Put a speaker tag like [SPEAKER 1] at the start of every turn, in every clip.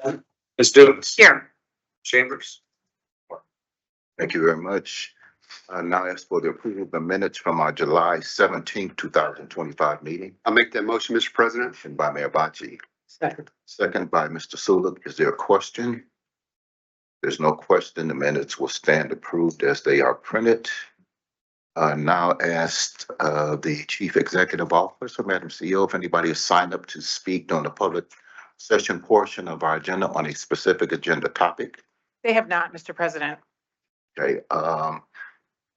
[SPEAKER 1] Ms. Stevens.
[SPEAKER 2] Here.
[SPEAKER 1] Chambers.
[SPEAKER 3] Thank you very much. Now ask for the approval of the minutes from our July 17th, 2025 meeting.
[SPEAKER 4] I'll make that motion, Mr. President.
[SPEAKER 3] Motion by Mayor Bocci,
[SPEAKER 2] Second.
[SPEAKER 3] second by Mr. Sulik. Is there a question? There's no question. The minutes will stand approved as they are printed. Now asked the Chief Executive Officer, Madam CEO, if anybody has signed up to speak on the public session portion of our agenda on a specific agenda topic.
[SPEAKER 2] They have not, Mr. President.
[SPEAKER 3] Okay,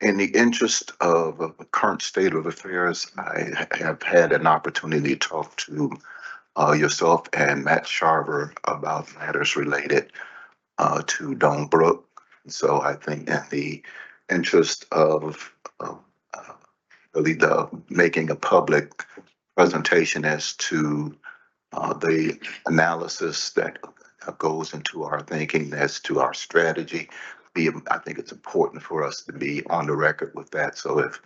[SPEAKER 3] in the interest of the current state of affairs, I have had an opportunity to talk to yourself and Matt Scharver about matters related to Dome Brook. So I think in the interest of really making a public presentation as to the analysis that goes into our thinking as to our strategy, I think it's important for us to be on the record with that. So if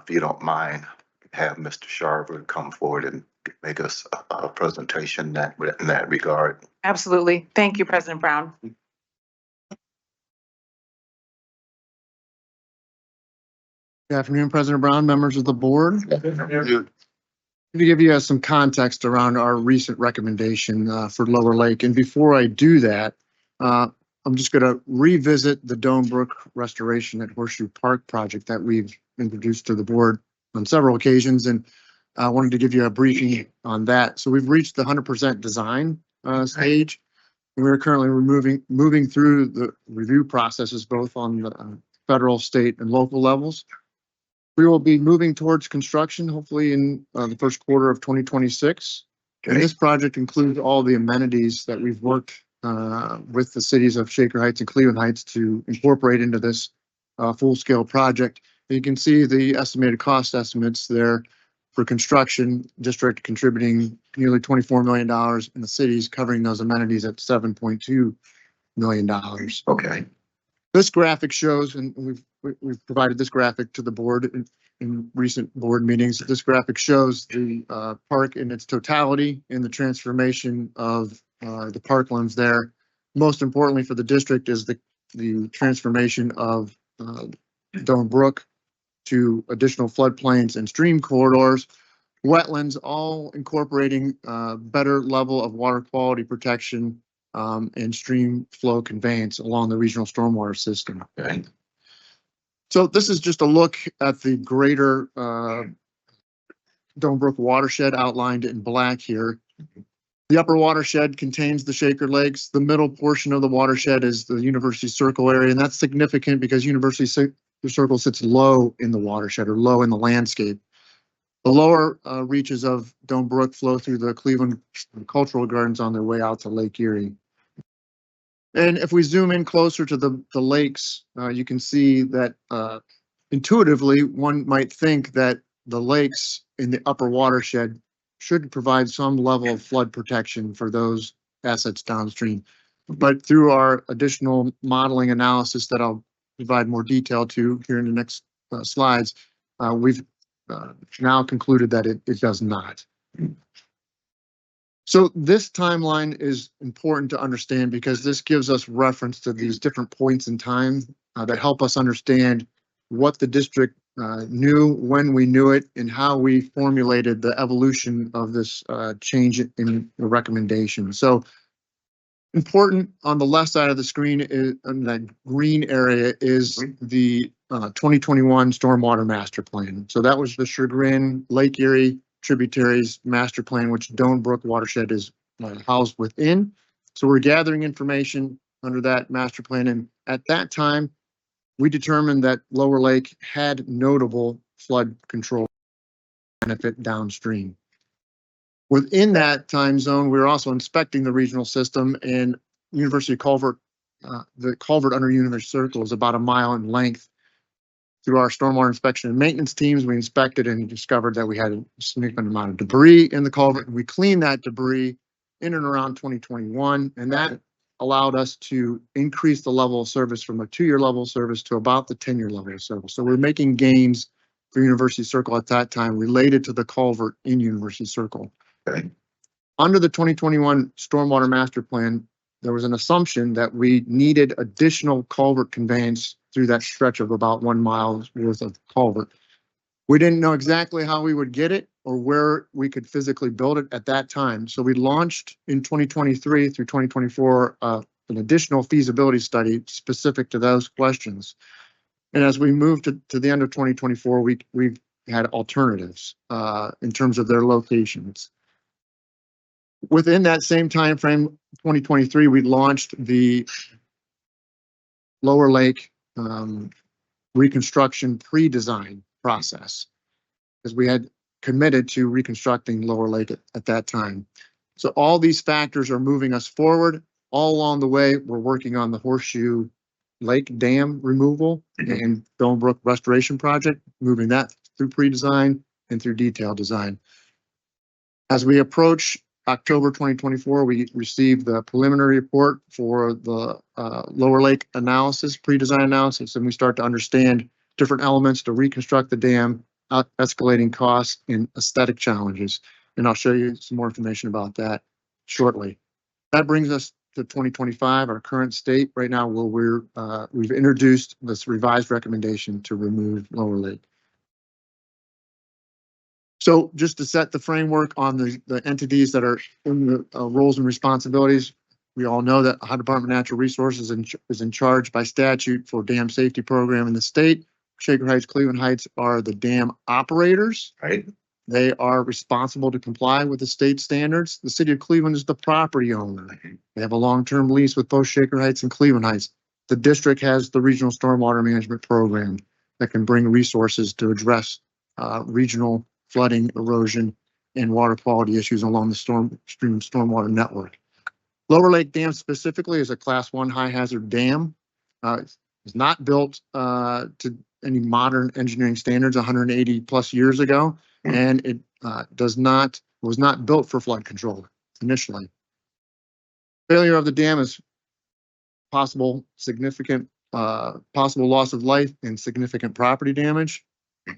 [SPEAKER 3] you don't mind, have Mr. Scharver come forward and make us a presentation in that regard.
[SPEAKER 2] Absolutely. Thank you, President Brown.
[SPEAKER 5] Good afternoon, President Brown, members of the board. To give you some context around our recent recommendation for Lower Lake. And before I do that, I'm just going to revisit the Dome Brook restoration at Horseshoe Park project that we've introduced to the board on several occasions. And I wanted to give you a briefing on that. So we've reached the 100% design stage. We're currently moving through the review processes, both on the federal, state, and local levels. We will be moving towards construction, hopefully in the first quarter of 2026.
[SPEAKER 3] Okay.
[SPEAKER 5] And this project includes all the amenities that we've worked with the cities of Shaker Heights and Cleveland Heights to incorporate into this full-scale project. You can see the estimated cost estimates there for construction, district contributing nearly $24 million, and the cities covering those amenities at $7.2 million.
[SPEAKER 3] Okay.
[SPEAKER 5] This graphic shows, and we've provided this graphic to the board in recent board meetings. This graphic shows the park in its totality and the transformation of the parklands there. Most importantly for the district is the transformation of Dome Brook to additional floodplains and stream corridors, wetlands, all incorporating better level of water quality protection and stream flow conveyance along the regional stormwater system.
[SPEAKER 3] Okay.
[SPEAKER 5] So this is just a look at the greater Dome Brook watershed outlined in black here. The upper watershed contains the Shaker Lakes. The middle portion of the watershed is the University Circle area, and that's significant because University Circle sits low in the watershed or low in the landscape. The lower reaches of Dome Brook flow through the Cleveland Cultural Gardens on their way out to Lake Erie. And if we zoom in closer to the lakes, you can see that intuitively one might think that the lakes in the upper watershed should provide some level of flood protection for those assets downstream. But through our additional modeling analysis that I'll provide more detail to here in the next slides, we've now concluded that it does not. So this timeline is important to understand because this gives us reference to these different points in time that help us understand what the district knew, when we knew it, and how we formulated the evolution of this change in the recommendation. So important on the left side of the screen is in that green area is the 2021 Stormwater Master Plan. So that was the Chagrin Lake Erie Tributaries Master Plan, which Dome Brook Watershed is housed within. So we're gathering information under that master plan. And at that time, we determined that Lower Lake had notable flood control benefit downstream. Within that time zone, we were also inspecting the regional system, and University Culvert, the culvert under University Circle is about a mile in length. Through our stormwater inspection and maintenance teams, we inspected and discovered that we had a significant amount of debris in the culvert. And we cleaned that debris in and around 2021, and that allowed us to increase the level of service from a 2-year level of service to about the 10-year level of service. So we're making gains for University Circle at that time related to the culvert in University Circle.
[SPEAKER 3] Okay.
[SPEAKER 5] Under the 2021 Stormwater Master Plan, there was an assumption that we needed additional culvert conveyance through that stretch of about 1 mile worth of culvert. We didn't know exactly how we would get it or where we could physically build it at that time. So we launched in 2023 through 2024, an additional feasibility study specific to those questions. And as we moved to the end of 2024, we've had alternatives in terms of their locations. Within that same time frame, 2023, we launched the Lower Lake reconstruction pre-design process because we had committed to reconstructing Lower Lake at that time. So all these factors are moving us forward. All along the way, we're working on the Horseshoe Lake Dam removal and Dome Brook restoration project, moving that through pre-design and through detailed design. As we approach October 2024, we received the preliminary report for the Lower Lake analysis, pre-design analysis, and we start to understand different elements to reconstruct the dam, escalating costs and aesthetic challenges. And I'll show you some more information about that shortly. That brings us to 2025, our current state right now, where we've introduced this revised recommendation to remove Lower Lake. So just to set the framework on the entities that are in the roles and responsibilities, we all know that Ohio Department of Natural Resources is in charge by statute for dam safety program in the state. Shaker Heights, Cleveland Heights are the dam operators.
[SPEAKER 3] Right.
[SPEAKER 5] They are responsible to comply with the state standards. The city of Cleveland is the property owner. They have a long-term lease with both Shaker Heights and Cleveland Heights. The district has the regional stormwater management program that can bring resources to address regional flooding, erosion, and water quality issues along the stormwater network. Lower Lake Dam specifically is a Class 1 high hazard dam. It's not built to any modern engineering standards 180 plus years ago, and it was not built for flood control initially. Failure of the dam is possible loss of life and significant property damage.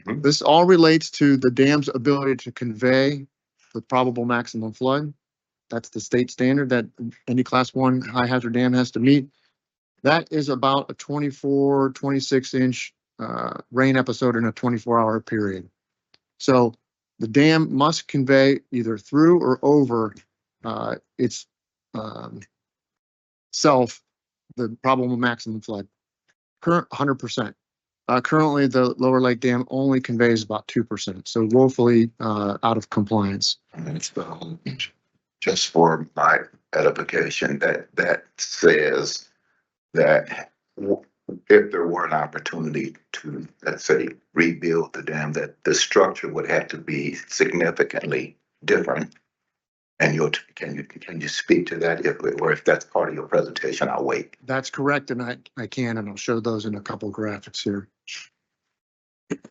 [SPEAKER 5] This all relates to the dam's ability to convey the probable maximum flood. That's the state standard that any Class 1 high hazard dam has to meet. That is about a 24, 26 inch rain episode in a 24-hour period. So the dam must convey either through or over its self the probable maximum flood. Current 100%. Currently, the Lower Lake Dam only conveys about 2%, so woefully out of compliance.
[SPEAKER 3] Just for my edification, that says that if there were an opportunity to, let's say, rebuild the dam, that the structure would have to be significantly different. And can you speak to that, if that's part of your presentation? I'll wait.
[SPEAKER 5] That's correct, and I can, and I'll show those in a couple of graphics here.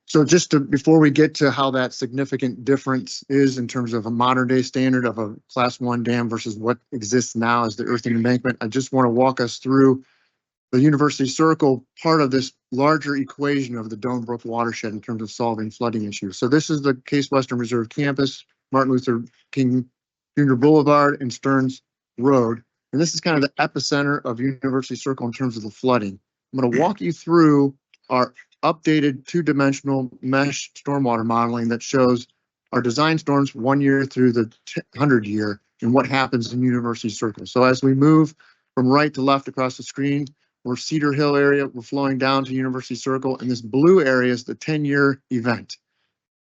[SPEAKER 5] So before we get to how that significant difference is in terms of a modern day standard of a Class 1 dam versus what exists now as the earthen embankment, I just want to walk us through the University Circle part of this larger equation of the Dome Brook watershed in terms of solving flooding issues. So this is the Case Western Reserve campus, Martin Luther King Jr. Boulevard and Stearns Road. And this is kind of the epicenter of University Circle in terms of the flooding. I'm going to walk you through our updated 2-dimensional mesh stormwater modeling that shows our design storms 1 year through the 100 year and what happens in University Circle. So as we move from right to left across the screen, we're Cedar Hill area, we're flowing down to University Circle, and this blue area is the 10-year event.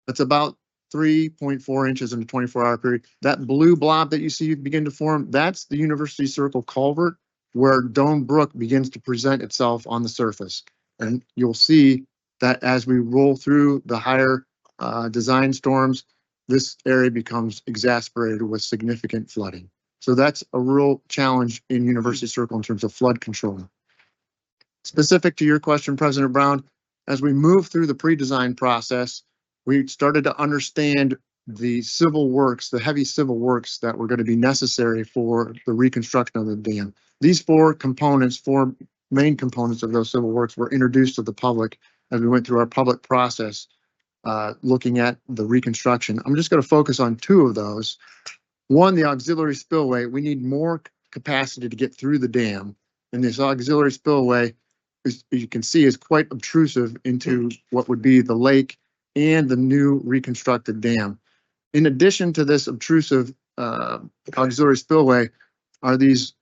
[SPEAKER 5] That's about 3.4 inches in a 24-hour period. That blue blob that you see begin to form, that's the University Circle culvert where Dome Brook begins to present itself on the surface. And you'll see that as we roll through the higher design storms, this area becomes exacerbated with significant flooding. So that's a real challenge in University Circle in terms of flood control. Specific to your question, President Brown, as we move through the pre-design process, we started to understand the civil works, the heavy civil works that were going to be necessary for the reconstruction of the dam. These four main components of those civil works were introduced to the public as we went through our public process, looking at the reconstruction. I'm just going to focus on two of those. One, the auxiliary spillway. We need more capacity to get through the dam. And this auxiliary spillway, as you can see, is quite obtrusive into what would be the lake and the new reconstructed dam. In addition to this obtrusive auxiliary spillway are these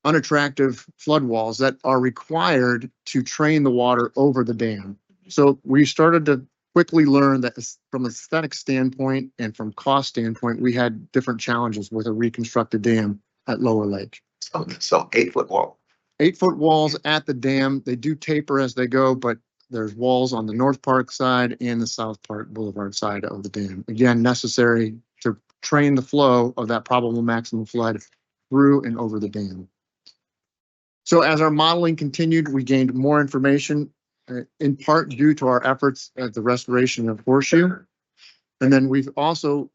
[SPEAKER 5] unattractive flood walls that are required to train the water over the dam. So we started to quickly learn that from an aesthetic standpoint and from cost standpoint, we had different challenges with a reconstructed dam at Lower Lake.
[SPEAKER 3] So 8-foot wall.
[SPEAKER 5] 8-foot walls at the dam, they do taper as they go, but there's walls on the North Park side and the South Park Boulevard side of the dam. Again, necessary to train the flow of that probable maximum flood through and over the dam. So as our modeling continued, we gained more information, in part due to our efforts at the restoration of Horseshoe. And then we've also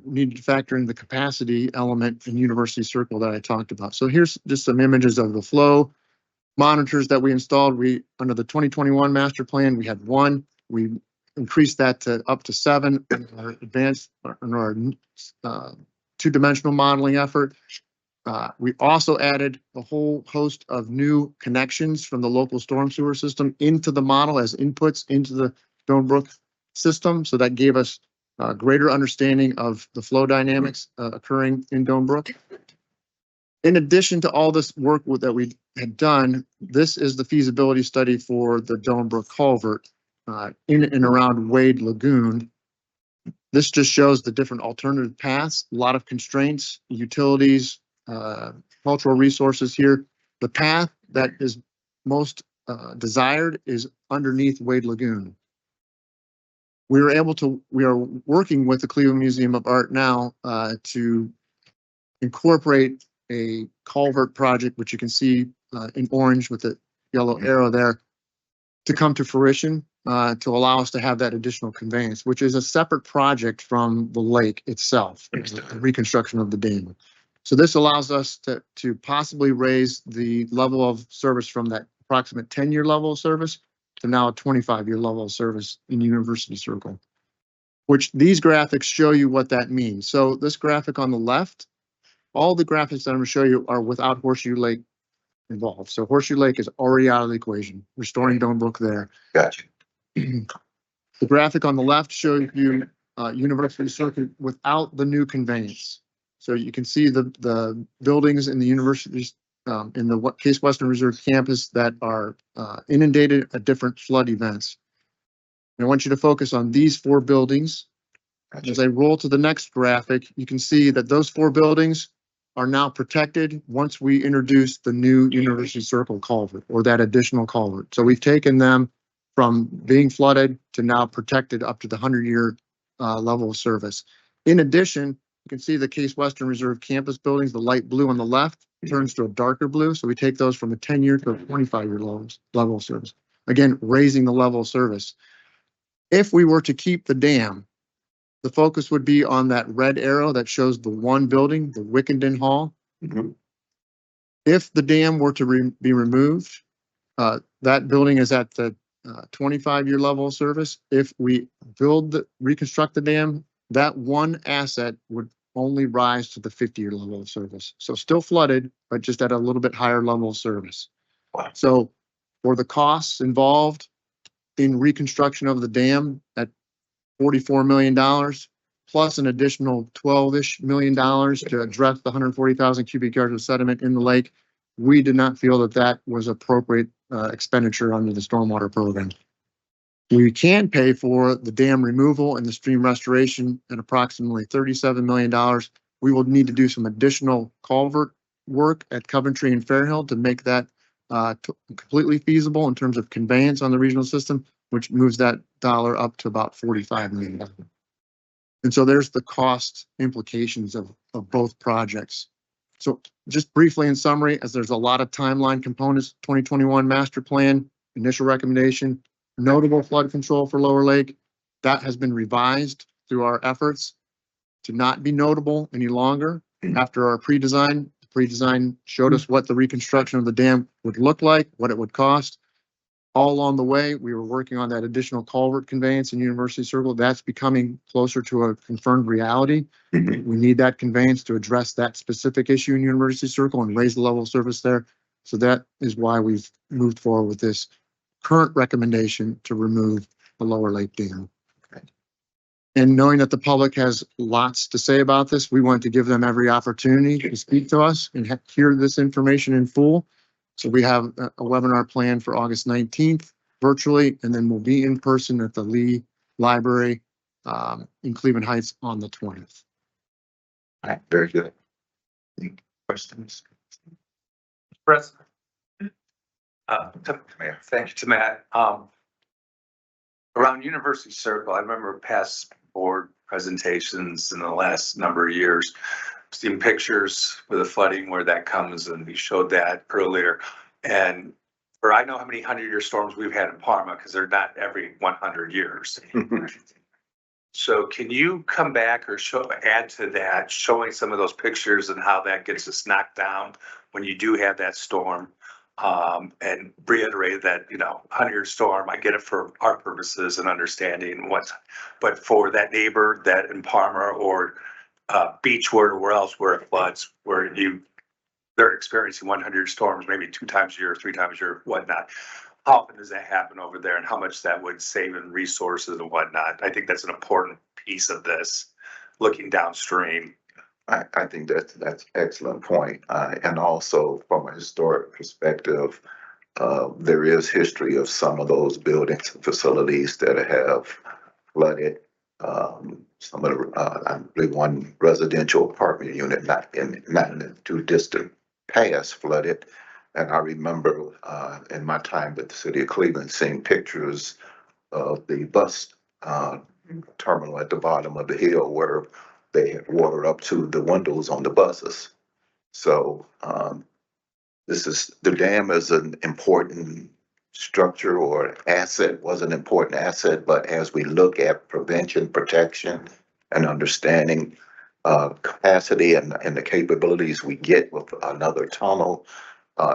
[SPEAKER 5] needed to factor in the capacity element in University Circle that I talked about. So here's just some images of the flow monitors that we installed. We, under the 2021 master plan, we had 1. We increased that to up to 7 in our advanced, in our 2-dimensional modeling effort. We also added a whole host of new connections from the local storm sewer system into the model as inputs into the Stonebrook system. So that gave us greater understanding of the flow dynamics occurring in Stonebrook. In addition to all this work that we had done, this is the feasibility study for the Stonebrook culvert in and around Wade Lagoon. This just shows the different alternative paths, a lot of constraints, utilities, cultural resources here. The path that is most desired is underneath Wade Lagoon. We are working with the Cleveland Museum of Art now to incorporate a culvert project, which you can see in orange with the yellow arrow there, to come to fruition to allow us to have that additional conveyance, which is a separate project from the lake itself, the reconstruction of the dam. So this allows us to possibly raise the level of service from that approximate 10-year level of service to now a 25-year level of service in University Circle, which these graphics show you what that means. So this graphic on the left, all the graphics that I'm going to show you are without Horseshoe Lake involved. So Horseshoe Lake is already out of the equation, restoring Stonebrook there.
[SPEAKER 3] Gotcha.
[SPEAKER 5] The graphic on the left shows you University Circle without the new conveyance. So you can see the buildings in the universities, in the Case Western Reserve campus that are inundated at different flood events. And I want you to focus on these 4 buildings.
[SPEAKER 3] Gotcha.
[SPEAKER 5] As I roll to the next graphic, you can see that those 4 buildings are now protected once we introduce the new University Circle culvert or that additional culvert. So we've taken them from being flooded to now protected up to the 100-year level of service. In addition, you can see the Case Western Reserve campus buildings, the light blue on the left turns to a darker blue. So we take those from a 10-year to a 25-year level of service. Again, raising the level of service. If we were to keep the dam, the focus would be on that red arrow that shows the 1 building, the Wickenden Hall.
[SPEAKER 3] Mhm.
[SPEAKER 5] If the dam were to be removed, that building is at the 25-year level of service. If we reconstruct the dam, that 1 asset would only rise to the 50-year level of service. So still flooded, but just at a little bit higher level of service.
[SPEAKER 3] Wow.
[SPEAKER 5] So for the costs involved in reconstruction of the dam at $44 million, plus an additional $12-ish million to address the 140,000 cubic yards of sediment in the lake, we did not feel that that was appropriate expenditure under the stormwater program. We can pay for the dam removal and the stream restoration at approximately $37 million. We will need to do some additional culvert work at Coventry and Fairhill to make that completely feasible in terms of conveyance on the regional system, which moves that dollar up to about $45 million. And so there's the cost implications of both projects. So just briefly in summary, as there's a lot of timeline components, 2021 master plan, initial recommendation, notable flood control for Lower Lake, that has been revised through our efforts to not be notable any longer. After our pre-design, the pre-design showed us what the reconstruction of the dam would look like, what it would cost. all along the way, we were working on that additional culvert conveyance in University Circle. That's becoming closer to a confirmed reality.
[SPEAKER 3] Mhm.
[SPEAKER 5] We need that conveyance to address that specific issue in University Circle and raise the level of service there. So that is why we've moved forward with this current recommendation to remove the lower lake dam. And knowing that the public has lots to say about this, we want to give them every opportunity to speak to us and hear this information in full. So we have a webinar planned for August 19th virtually, and then we'll be in person at the Lee Library in Cleveland Heights on the 20th.
[SPEAKER 3] All right, very good. Any questions?
[SPEAKER 1] President. Thank you to Matt. Around University Circle, I remember past board presentations in the last number of years, seen pictures with the flooding where that comes, and we showed that earlier. And or I know how many 100-year storms we've had in Parma, because they're not every 100 years. So can you come back or add to that, showing some of those pictures and how that gets us knocked down when you do have that storm? And reiterate that, 100-year storm, I get it for our purposes and understanding but for that neighbor that in Parma or Beachwood or where else where it floods, where they're experiencing 100 storms, maybe 2 times a year, 3 times a year, whatnot. How often does that happen over there, and how much that would save in resources and whatnot? I think that's an important piece of this, looking downstream.
[SPEAKER 3] I think that's excellent point. And also from a historic perspective, there is history of some of those buildings and facilities that have flooded. Some of the, I believe one residential apartment unit, not in the too distant past, flooded. And I remember in my time with the city of Cleveland, seeing pictures of the bus terminal at the bottom of the hill where they had water up to the windows on the buses. So the dam is an important structure or asset, was an important asset, but as we look at prevention, protection, and understanding capacity and the capabilities we get with another tunnel,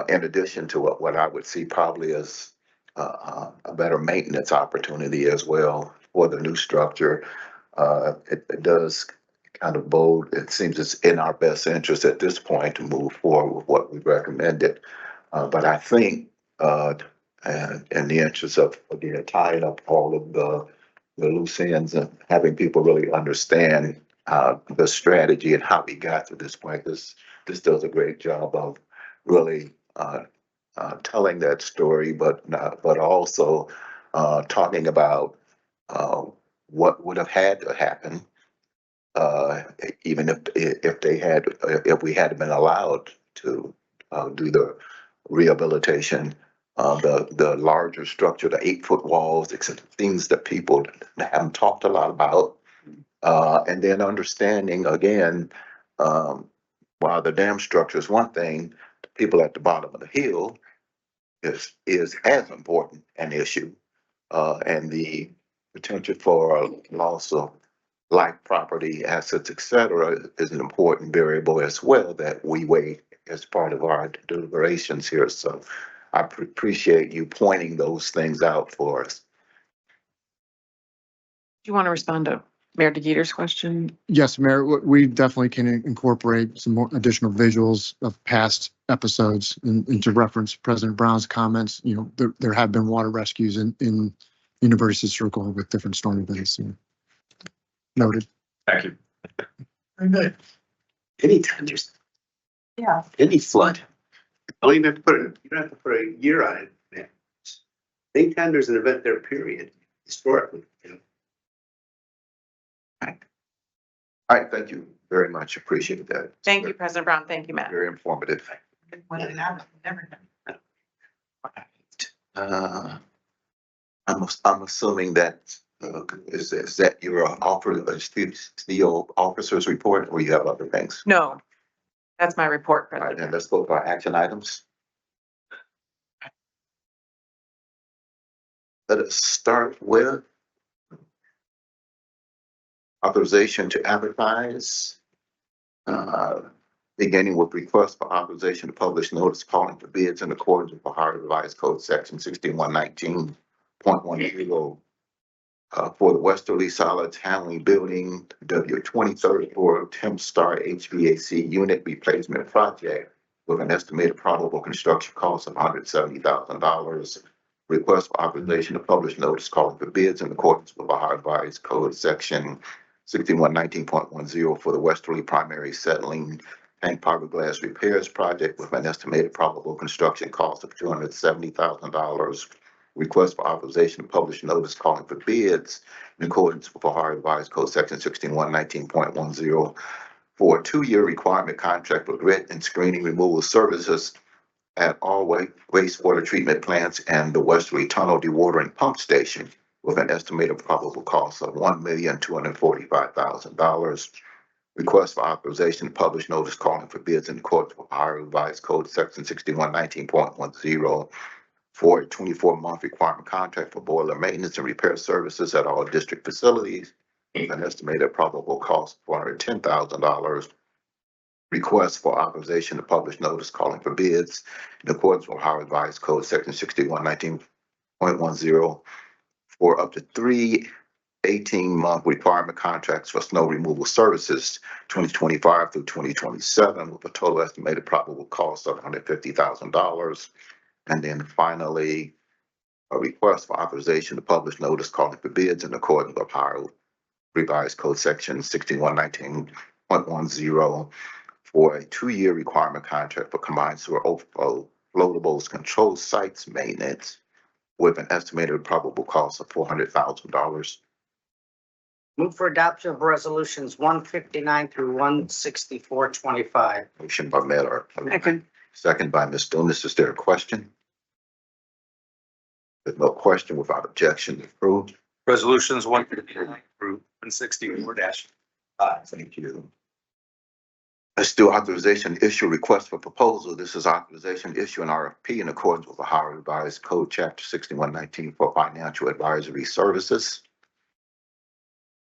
[SPEAKER 3] in addition to what I would see probably as a better maintenance opportunity as well for the new structure, it does kind of bold. It seems it's in our best interest at this point to move forward with what we recommended. But I think, in the interest of again tying up all of the loose ends and having people really understand the strategy and how we got to this point, this does a great job of really telling that story, but also talking about what would have had to happen, even if we had been allowed to do the rehabilitation, the larger structure, the 8-foot walls, except things that people haven't talked a lot about, and then understanding again, while the dam structure is one thing, the people at the bottom of the hill is as important an issue, and the potential for loss of life, property, assets, et cetera, is an important variable as well that we weigh as part of our deliberations here. So I appreciate you pointing those things out for us.
[SPEAKER 2] Do you want to respond to Mayor DeGeeter's question?
[SPEAKER 5] Yes, Mayor, we definitely can incorporate some more additional visuals of past episodes and to reference President Brown's comments. There have been water rescues in University Circle with different storm events. Noted.
[SPEAKER 1] Thank you.
[SPEAKER 4] Very good. Anytime there's
[SPEAKER 2] Yeah.
[SPEAKER 4] any flood, you don't even have to put a year on it. Man. Anytime there's an event there, period, historically.
[SPEAKER 3] All right, thank you very much. Appreciate that.
[SPEAKER 2] Thank you, President Brown. Thank you, Matt.
[SPEAKER 3] Very informative. I'm assuming that is that your CEO officer's report, or you have other things?
[SPEAKER 2] No, that's my report,
[SPEAKER 3] All right, then
[SPEAKER 2] President.
[SPEAKER 3] let's go to our action items. Let us start with authorization to advertise beginning with request for authorization to publish notice calling for bids in accordance with Ohio Revised Code Section 6119.10 for the Westerly Solids Handling Building W23rd Floor Temp Star HVAC Unit Replacement Project with an estimated probable construction cost of $170,000. Request for authorization to publish notice calling for bids in accordance with Ohio Revised Code Section 6119.10 for the Westerly Primary Settling Tank Fiberglass Repairs Project with an estimated probable construction cost of $270,000. Request for authorization to publish notice calling for bids in accordance with Ohio Revised Code Section 6119.10 for a 2-year requirement contract for grit and screening removal services at all wastewater treatment plants and the Westerly Tunnel Dewatering Pump Station with an estimated probable cost of $1,245,000. Request for authorization to publish notice calling for bids in accordance with Ohio Revised Code Section 6119.10 for a 24-month requirement contract for boiler maintenance and repair services at all district facilities with an estimated probable cost of $410,000. Request for authorization to publish notice calling for bids in accordance with Ohio Revised Code Section 6119.10 for up to 3 18-month requirement contracts for snow removal services 2025 through 2027 with a total estimated probable cost of $150,000. And then finally, a request for authorization to publish notice calling for bids in accordance with Ohio Revised Code Section 6119.10 for a 2-year requirement contract for combined sewer overflow floatables control sites maintenance with an estimated probable cost of $400,000.
[SPEAKER 6] Move for adoption of resolutions 159 through 16425.
[SPEAKER 3] Motion by Miller.
[SPEAKER 2] Second.
[SPEAKER 3] Second by Ms. Dunas. Is there a question? There's no question, without objection, approved.
[SPEAKER 1] Resolutions 159 through 164-5.
[SPEAKER 3] Thank you. Let's do authorization to issue request for proposal. This is authorization to issue an RFP in accordance with Ohio Revised Code Chapter 6119 for financial advisory services.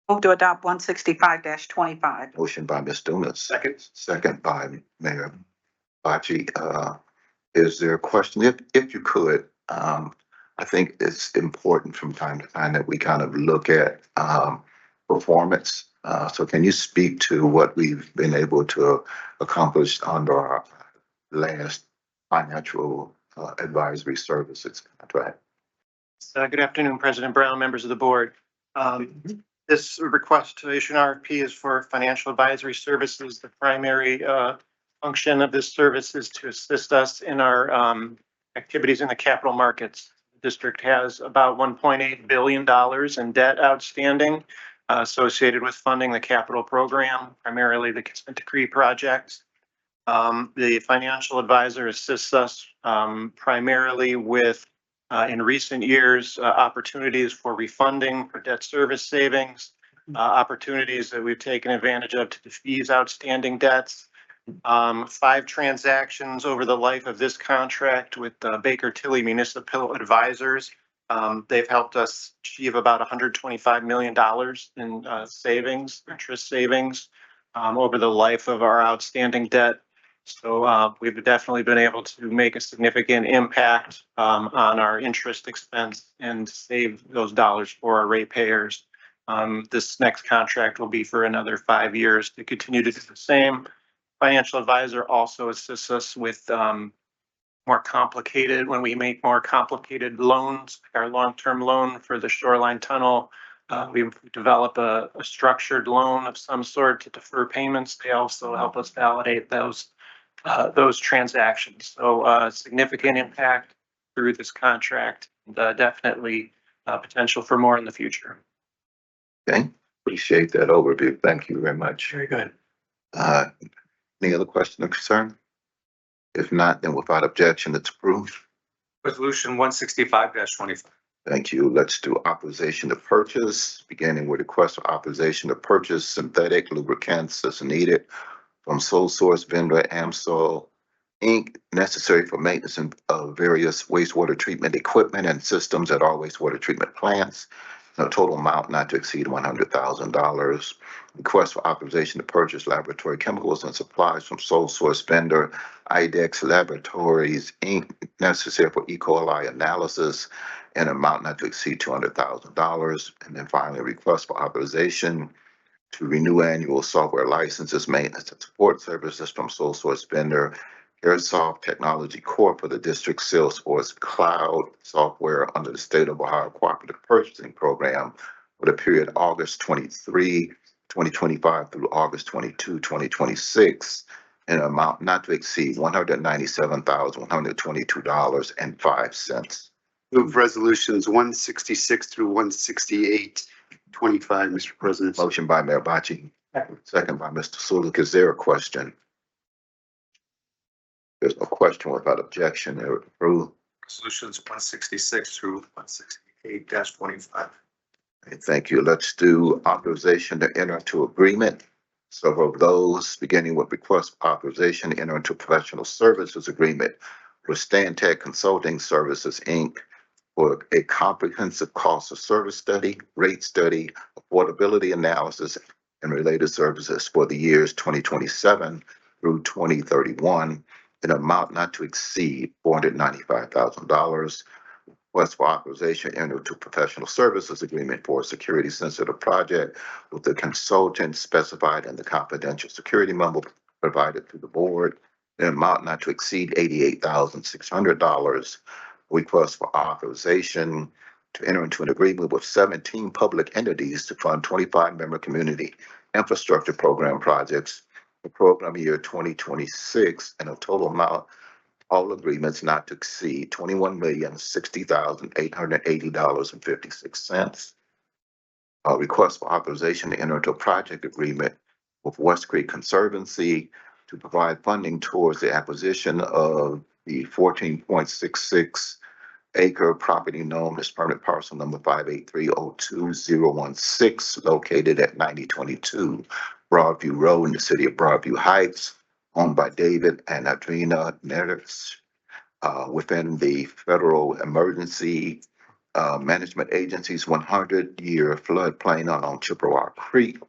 [SPEAKER 7] Move to adopt 165-25.
[SPEAKER 3] Motion by Ms. Dunas.
[SPEAKER 4] Second.
[SPEAKER 3] Second by Mayor Bachi. Is there a question? If you could, I think it's important from time to time that we kind of look at performance. So can you speak to what we've been able to accomplish under our last financial advisory services contract?
[SPEAKER 8] Good afternoon, President Brown, members of the board. This request to issue an RFP is for financial advisory services. The primary function of this service is to assist us in our activities in the capital markets. The district has about $1.8 billion in debt outstanding associated with funding the capital program, primarily the consent decree projects. The financial advisor assists us primarily with, in recent years, opportunities for refunding, for debt service savings, opportunities that we've taken advantage of to defease outstanding debts. 5 transactions over the life of this contract with Baker Tilly Municipal Advisors. They've helped us achieve about $125 million in savings, interest savings, over the life of our outstanding debt. So we've definitely been able to make a significant impact on our interest expense and save those dollars for our ratepayers. This next contract will be for another 5 years to continue to do the same. Financial advisor also assists us with more complicated, when we make more complicated loans, our long-term loan for the shoreline tunnel. We've developed a structured loan of some sort to defer payments. They also help us validate those transactions. So significant impact through this contract, definitely potential for more in the future.
[SPEAKER 3] Okay, appreciate that overview. Thank you very much.
[SPEAKER 8] Very good.
[SPEAKER 3] Any other question or concern? If not, then without objection, it's approved.
[SPEAKER 1] Resolution 165-25.
[SPEAKER 3] Thank you. Let's do authorization to purchase, beginning with request for authorization to purchase synthetic lubricants as needed from sole source vendor AMSOIL Inc., necessary for maintenance of various wastewater treatment equipment and systems at all wastewater treatment plants a total amount not to exceed $100,000. Request for authorization to purchase laboratory chemicals and supplies from sole source vendor IDEX Laboratories, Inc., necessary for E. coli analysis, an amount not to exceed $200,000. And then finally, request for authorization to renew annual software licenses, maintenance, and support services from sole source vendor Airsoft Technology Corp. For the district Salesforce cloud software under the State of Ohio Cooperative Purchasing Program for the period August 23, 2025 through August 22, 2026, in an amount not to exceed $197,122.05.
[SPEAKER 4] Move resolutions 166 through 168.25, Mr. President.
[SPEAKER 3] Motion by Mayor Bocci, second by Mr. Sulik. Is there a question? There's no question without objection. They're approved.
[SPEAKER 1] Resolutions 166 through 168-25.
[SPEAKER 3] Okay, thank you. Let's do authorization to enter into agreement. Several of those, beginning with request for authorization to enter into professional services agreement with Stantec Consulting Services, Inc. for a comprehensive cost of service study, rate study, affordability analysis, and related services for the years 2027 through 2031, an amount not to exceed $495,000. Request for authorization to enter into professional services agreement for a security sensitive project with the consultant specified in the confidential security memo provided to the board, an amount not to exceed $88,600. Request for authorization to enter into an agreement with 17 public entities to fund 25 member community infrastructure program projects for program year 2026, and a total amount, all agreements not to exceed $21,060,880.56. Request for authorization to enter into a project agreement with West Creek Conservancy to provide funding towards the acquisition of the 14.66 acre property known as permanent parcel number 583020016, located at 9022 Broadview Road in the city of Broadview Heights, owned by David and Adrina Neres, within the Federal Emergency Management Agency's 100-year floodplain on Chippewa Creek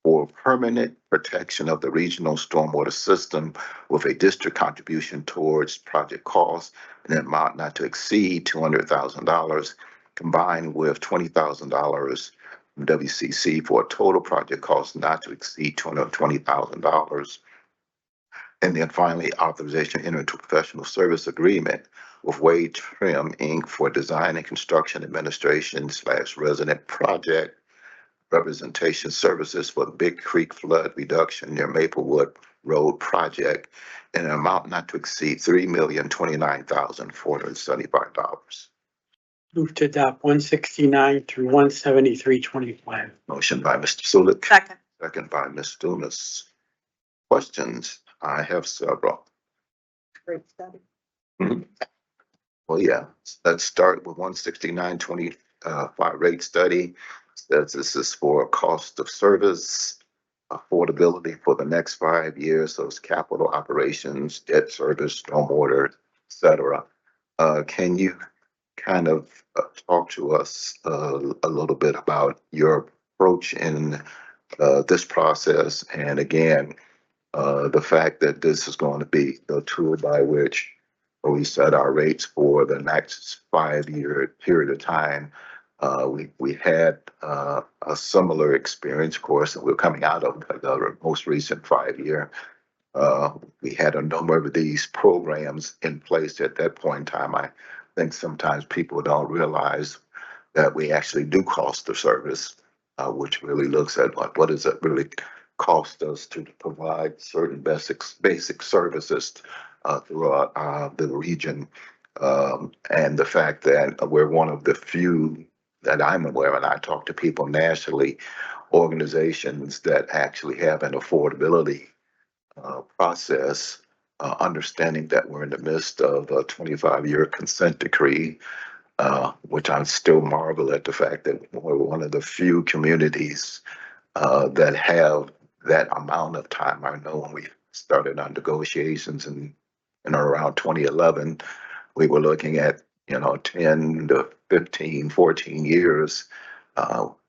[SPEAKER 3] for permanent protection of the regional stormwater system, with a district contribution towards project costs in an amount not to exceed $200,000, combined with $20,000 from WCC, for a total project cost not to exceed $220,000. And then finally, authorization to enter into a professional service agreement with Wade Trim, Inc. for design and construction administration / resident project representation services for the Big Creek flood reduction near Maplewood Road project in an amount not to exceed $3,029,475.
[SPEAKER 9] Move to adopt 169 through 173.25.
[SPEAKER 3] Motion by Mr. Sulik,
[SPEAKER 7] Second.
[SPEAKER 3] second by Ms. Dumas. Questions? I have several.
[SPEAKER 6] Great study.
[SPEAKER 3] Well, yeah, let's start with 169.25 rate study. Says this is for cost of service, affordability for the next 5 years. So it's capital operations, debt service, stormwater, et cetera. Can you kind of talk to us a little bit about your approach in this process? And again, the fact that this is going to be the tool by which we set our rates for the next 5-year period of time. We had a similar experience, of course, and we're coming out of the most recent 5-year. We had a number of these programs in place at that point in time. I think sometimes people don't realize that we actually do cost of service, which really looks at what does it really cost us to provide certain basic services throughout the region. And the fact that we're one of the few that I'm aware of, and I talk to people nationally, organizations that actually have an affordability process, understanding that we're in the midst of a 25-year consent decree, which I still marvel at the fact that we're one of the few communities that have that amount of time. I know when we started our negotiations in around 2011, we were looking at 10 to 15, 14 years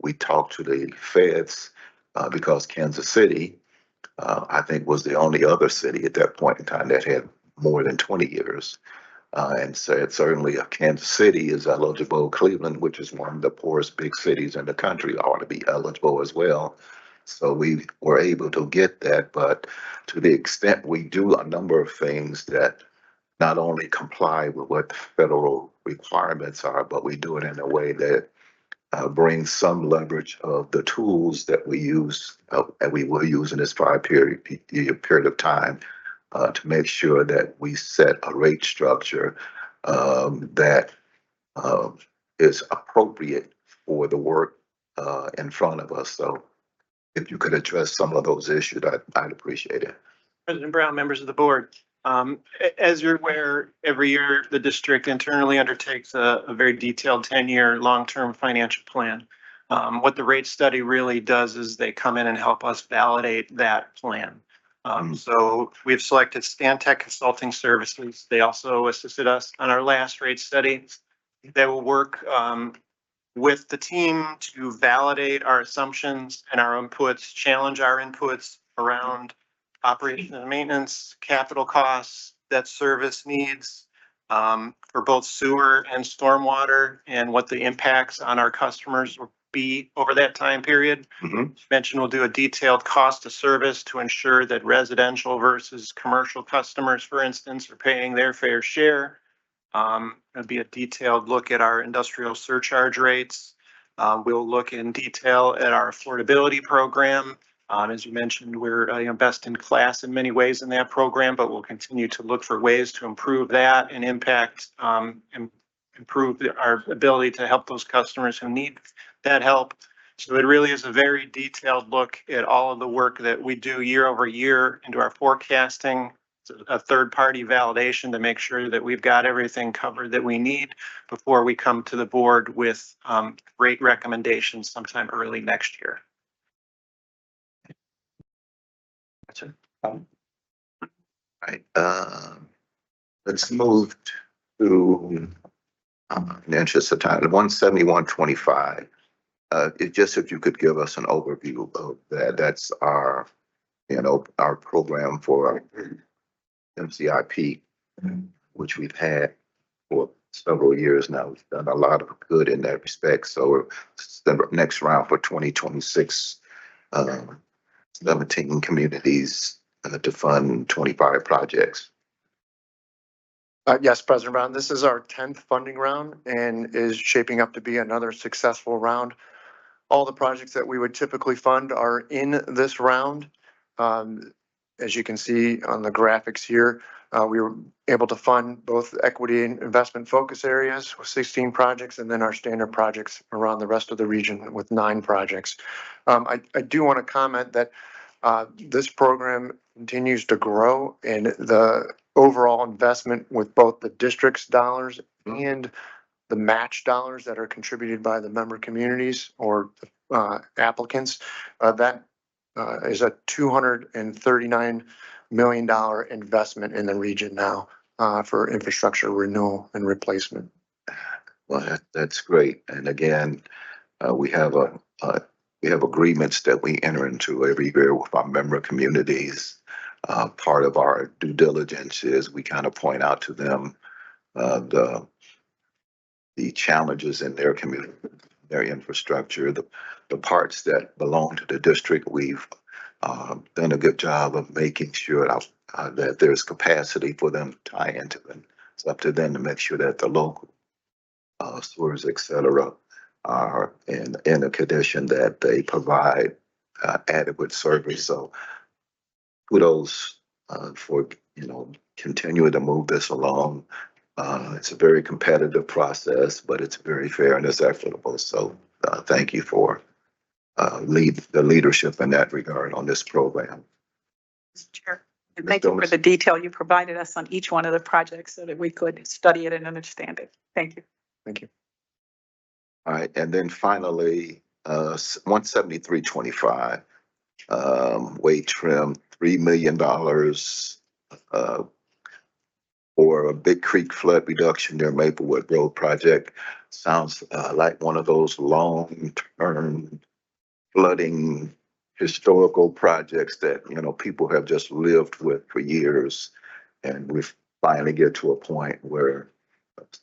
[SPEAKER 3] We talked to the feds, because Kansas City, I think was the only other city at that point in time that had more than 20 years. And said certainly if Kansas City is eligible, Cleveland, which is one of the poorest big cities in the country, ought to be eligible as well. So we were able to get that, but to the extent we do a number of things that not only comply with what the federal requirements are, but we do it in a way that brings some leverage of the tools that we use, and we will use in this period of time, to make sure that we set a rate structure that is appropriate for the work in front of us. So if you could address some of those issues, I'd appreciate it.
[SPEAKER 8] President Brown, members of the board. As you're aware, every year the district internally undertakes a very detailed 10-year long-term financial plan. What the rate study really does is they come in and help us validate that plan. So we've selected Stantec Consulting Services. They also assisted us on our last rate study. They will work with the team to validate our assumptions and our inputs, challenge our inputs around operation and maintenance, capital costs, debt service needs, for both sewer and stormwater, and what the impacts on our customers will be over that time period. Mentioned we'll do a detailed cost of service to ensure that residential versus commercial customers, for instance, are paying their fair share. It'll be a detailed look at our industrial surcharge rates. We'll look in detail at our affordability program. As you mentioned, we're best in class in many ways in that program, but we'll continue to look for ways to improve that and improve our ability to help those customers who need that help. So it really is a very detailed look at all of the work that we do year over year into our forecasting. It's a third-party validation to make sure that we've got everything covered that we need before we come to the board with rate recommendations sometime early next year.
[SPEAKER 3] Right. Let's move to, in the interest of time, 17125. If you could give us an overview of that. That's our, our program for MCIP, which we've had for several years now. We've done a lot of good in that respect. So the next round for 2026, 17 communities to fund 25 projects.
[SPEAKER 5] Yes, President Brown, this is our 10th funding round and is shaping up to be another successful round. All the projects that we would typically fund are in this round. As you can see on the graphics here, we were able to fund both equity and investment focus areas with 16 projects, and then our standard projects around the rest of the region with 9 projects. I do want to comment that this program continues to grow, and the overall investment with both the district's dollars and the match dollars that are contributed by the member communities or applicants, that is a $239 million investment in the region now for infrastructure renewal and replacement.
[SPEAKER 3] Well, that's great. And again, we have agreements that we enter into every year with our member communities. Part of our due diligence is we kind of point out to them the challenges in their community, their infrastructure, the parts that belong to the district. We've done a good job of making sure that there's capacity for them to tie into them. It's up to them to make sure that the local sewers, et cetera, are in a condition that they provide adequate service. So kudos for continuing to move this along. It's a very competitive process, but it's very fair and it's equitable. So thank you for the leadership in that regard on this program.
[SPEAKER 7] Mr. Chair, and thank you for the detail you provided us on each one of the projects so that we could study it and understand it. Thank you.
[SPEAKER 5] Thank you.
[SPEAKER 3] All right, and then finally, 17325, weight trim, $3 million or a Big Creek flood reduction near Maplewood Road project. Sounds like one of those long-term flooding historical projects that, you know, people have just lived with for years. And we finally get to a point where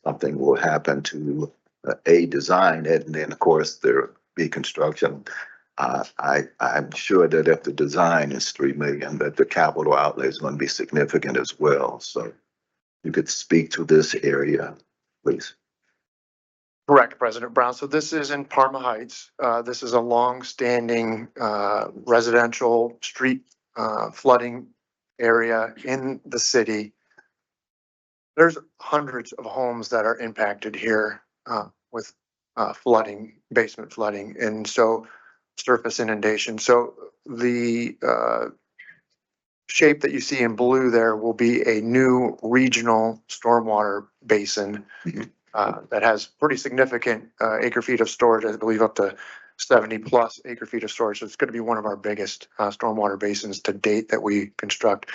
[SPEAKER 3] something will happen to design it, and then of course there be construction. I'm sure that if the design is 3 million, that the capital outlay is going to be significant as well. So you could speak to this area, please.
[SPEAKER 5] Correct, President Brown. So this is in Parma Heights. This is a long-standing residential street flooding area in the city. There's hundreds of homes that are impacted here with flooding, basement flooding, and so surface inundation. So the shape that you see in blue there will be a new regional stormwater basin that has pretty significant acre feet of storage, I believe up to 70 plus acre feet of storage. So it's going to be one of our biggest stormwater basins to date that we construct.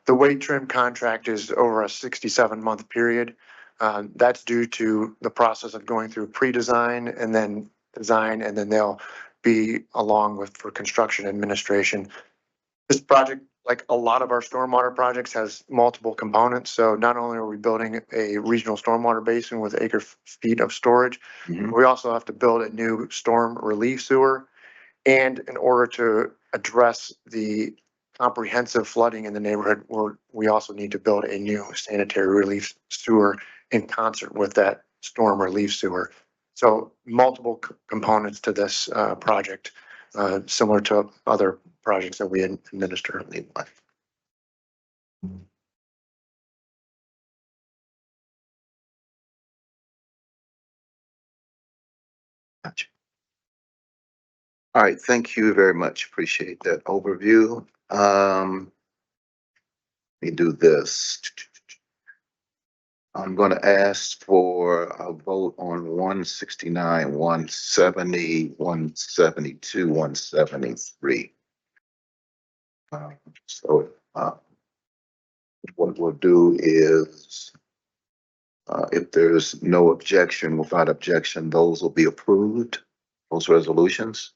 [SPEAKER 5] The weight trim contract is over a 67-month period. That's due to the process of going through pre-design and then design, and then they'll be along with for construction administration. This project, like a lot of our stormwater projects, has multiple components. So not only are we building a regional stormwater basin with acre feet of storage, we also have to build a new storm relief sewer. And in order to address the comprehensive flooding in the neighborhood, we also need to build a new sanitary relief sewer in concert with that storm relief sewer. So multiple components to this project, similar to other projects that we administer.
[SPEAKER 3] Gotcha. All right, thank you very much. Appreciate that overview. Let me do this. I'm going to ask for a vote on 169, 170, 172, 173. So what we'll do is, if there's no objection, without objection, those will be approved, those resolutions.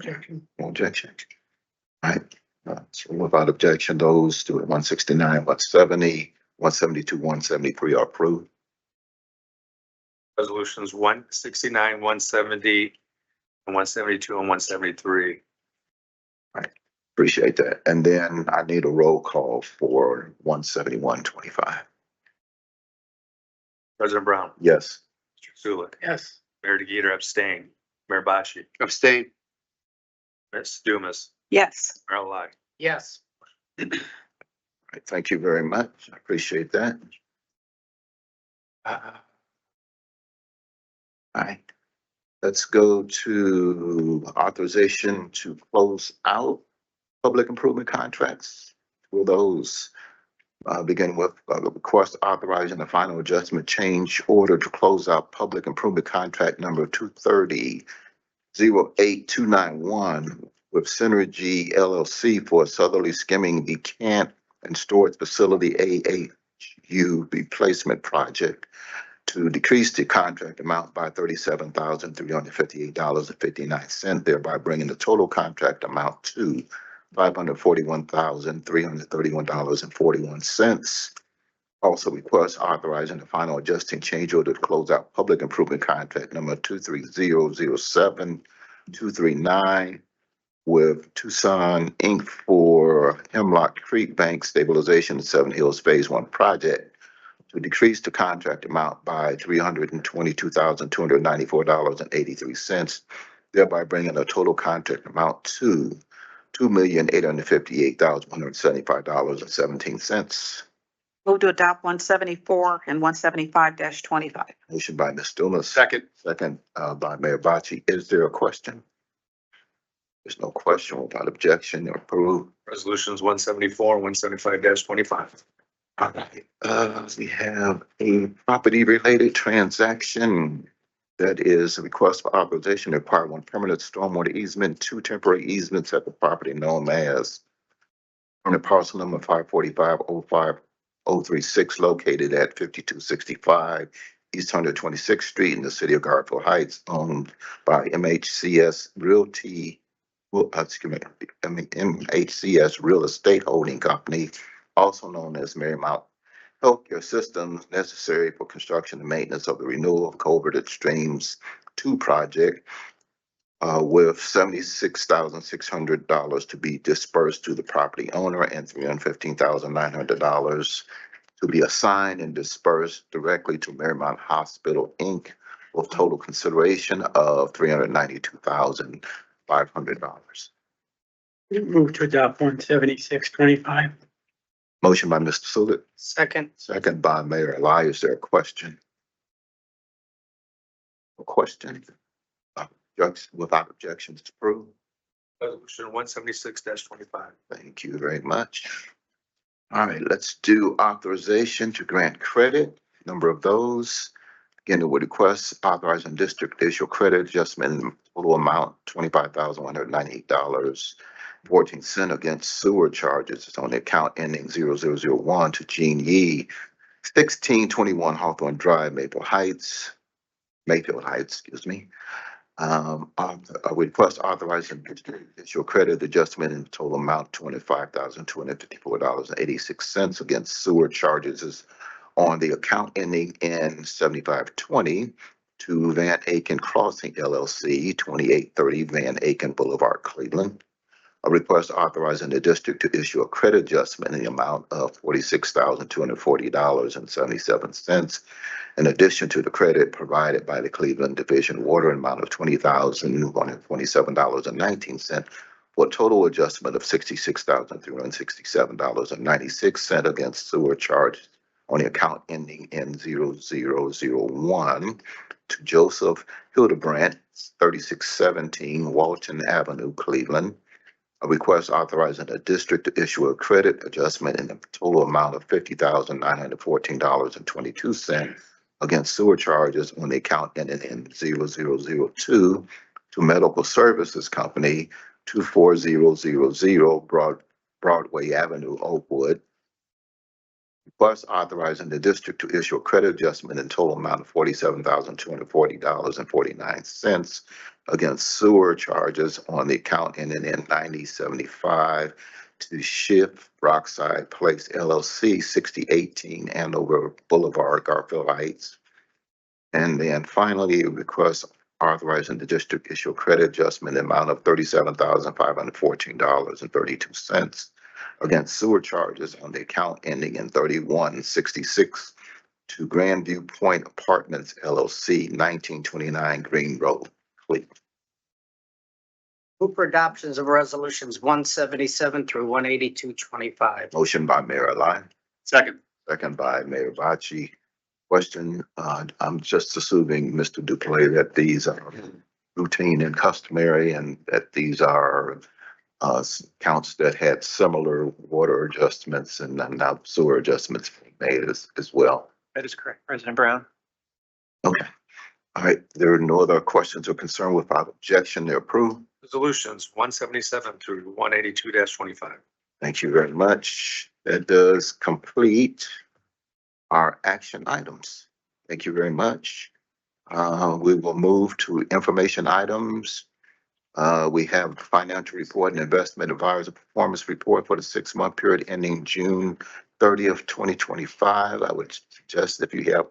[SPEAKER 3] No objection. All right. So without objection, those to 169, 170, 172, 173 are approved.
[SPEAKER 1] Resolutions 169, 170, and 172, and 173.
[SPEAKER 3] Appreciate that. And then I need a roll call for 17125.
[SPEAKER 1] President Brown.
[SPEAKER 3] Yes.
[SPEAKER 1] Mr. Zulik.
[SPEAKER 9] Yes.
[SPEAKER 1] Mayor DeGeeter abstain. Mayor Bashi.
[SPEAKER 4] Abstain.
[SPEAKER 1] Ms. Dumas.
[SPEAKER 7] Yes.
[SPEAKER 1] Mayor Lai.
[SPEAKER 9] Yes.
[SPEAKER 3] All right, thank you very much. I appreciate that. All right. Let's go to authorization to close out public improvement contracts. Will those begin with the request authorizing the final adjustment change order to close out public improvement contract number 230-08291 with Synergy LLC for southerly skimming decant and storage facility AHU replacement project to decrease the contract amount by $37,358.59, thereby bringing the total contract amount to $541,331.41. Also request authorizing the final adjusting change order to close out public improvement contract number 23007-239 with Tucson Inc. for Hemlock Creek Bank Stabilization and Seven Hills Phase 1 project to decrease the contract amount by $322,294.83, thereby bringing the total contract amount to $2,858,175.17.
[SPEAKER 7] Move to adopt 174 and 175-25.
[SPEAKER 3] Motion by Ms. Dumas.
[SPEAKER 4] Second.
[SPEAKER 3] Second by Mayor Bocci. Is there a question? There's no question. Without objection, approved.
[SPEAKER 1] Resolutions 174 and 175-25.
[SPEAKER 3] All right, we have a property related transaction that is a request for authorization to acquire one permanent stormwater easement, two temporary easements at the property known as on the parcel number 54505 036 located at 5265 East 126th Street in the city of Garfield Heights, owned by MHCS Realty, MHCS Real Estate Holding Company, also known as Marymount Healthcare Systems, necessary for construction and maintenance of the renewal of Culverted Streams 2 project, with $76,600 to be dispersed to the property owner and $315,900 to be assigned and dispersed directly to Marymount Hospital, Inc., with total consideration of $392,500.
[SPEAKER 9] Move to adopt 176.25.
[SPEAKER 3] Motion by Mr. Sulik,
[SPEAKER 9] Second.
[SPEAKER 3] second by Mayor Eli. Is there a question? A question? Without objections, to approve.
[SPEAKER 1] Resolution 176-25.
[SPEAKER 3] Thank you very much. All right, let's do authorization to grant credit. Number of those. Beginning with requests authorizing district to issue credit adjustment in total amount $25,198.14 against sewer charges. It's on the account ending 0001 to Jean Yee, 1621 Hawthorne Drive, Mayfield Heights, excuse me. A request authorizing issue credit adjustment in total amount $25,254.86 against sewer charges is on the account ending in 7520 to Van Aken Crossing LLC, 2830 Van Aken Boulevard, Cleveland. A request authorizing the district to issue a credit adjustment in the amount of $46,240.77 in addition to the credit provided by the Cleveland Division Water amount of $20,127.19 for a total adjustment of $66,367.96 against sewer charges on the account ending in 0001 to Joseph Hildebrandt, 3617 Walton Avenue, Cleveland. A request authorizing the district to issue a credit adjustment in the total amount of $50,914.22 against sewer charges on the account ending in 0002 to Medical Services Company, 24000 Broadway Avenue, Oakwood. Request authorizing the district to issue a credit adjustment in total amount of $47,240.49 against sewer charges on the account ending in 9075 to Schiff Rockside Place LLC, 6018 Andover Boulevard, Garfield Heights. And then finally, request authorizing the district issue a credit adjustment in the amount of $37,514.32 against sewer charges on the account ending in 3166 to Grandview Point Apartments LLC, 1929 Green Road, Cleveland.
[SPEAKER 6] Move for adoptions of resolutions 177 through 182.25.
[SPEAKER 3] Motion by Mayor Eli,
[SPEAKER 4] Second.
[SPEAKER 3] second by Mayor Bachi. Question, I'm just assuming, Mr. Duplay, that these are routine and customary and that these are counts that had similar water adjustments and now sewer adjustments being made as well.
[SPEAKER 8] That is correct, President Brown.
[SPEAKER 3] Okay. All right. There are no other questions or concern. Without objection, they're approved.
[SPEAKER 1] Resolutions 177 through 182-25.
[SPEAKER 3] Thank you very much. That does complete our action items. Thank you very much. We will move to information items. We have financial report and investment advisor performance report for the 6-month period ending June 30th, 2025. I would suggest if you have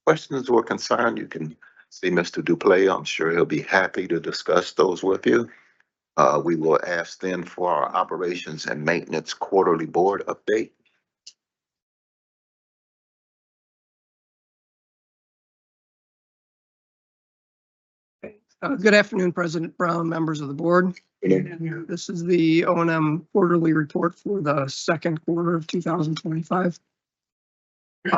[SPEAKER 3] questions or concern, you can see Mr. Duplay. I'm sure he'll be happy to discuss those with you. We will ask then for our operations and maintenance quarterly board update.
[SPEAKER 10] Good afternoon, President Brown, members of the board. This is the O&M quarterly report for the second quarter of 2025.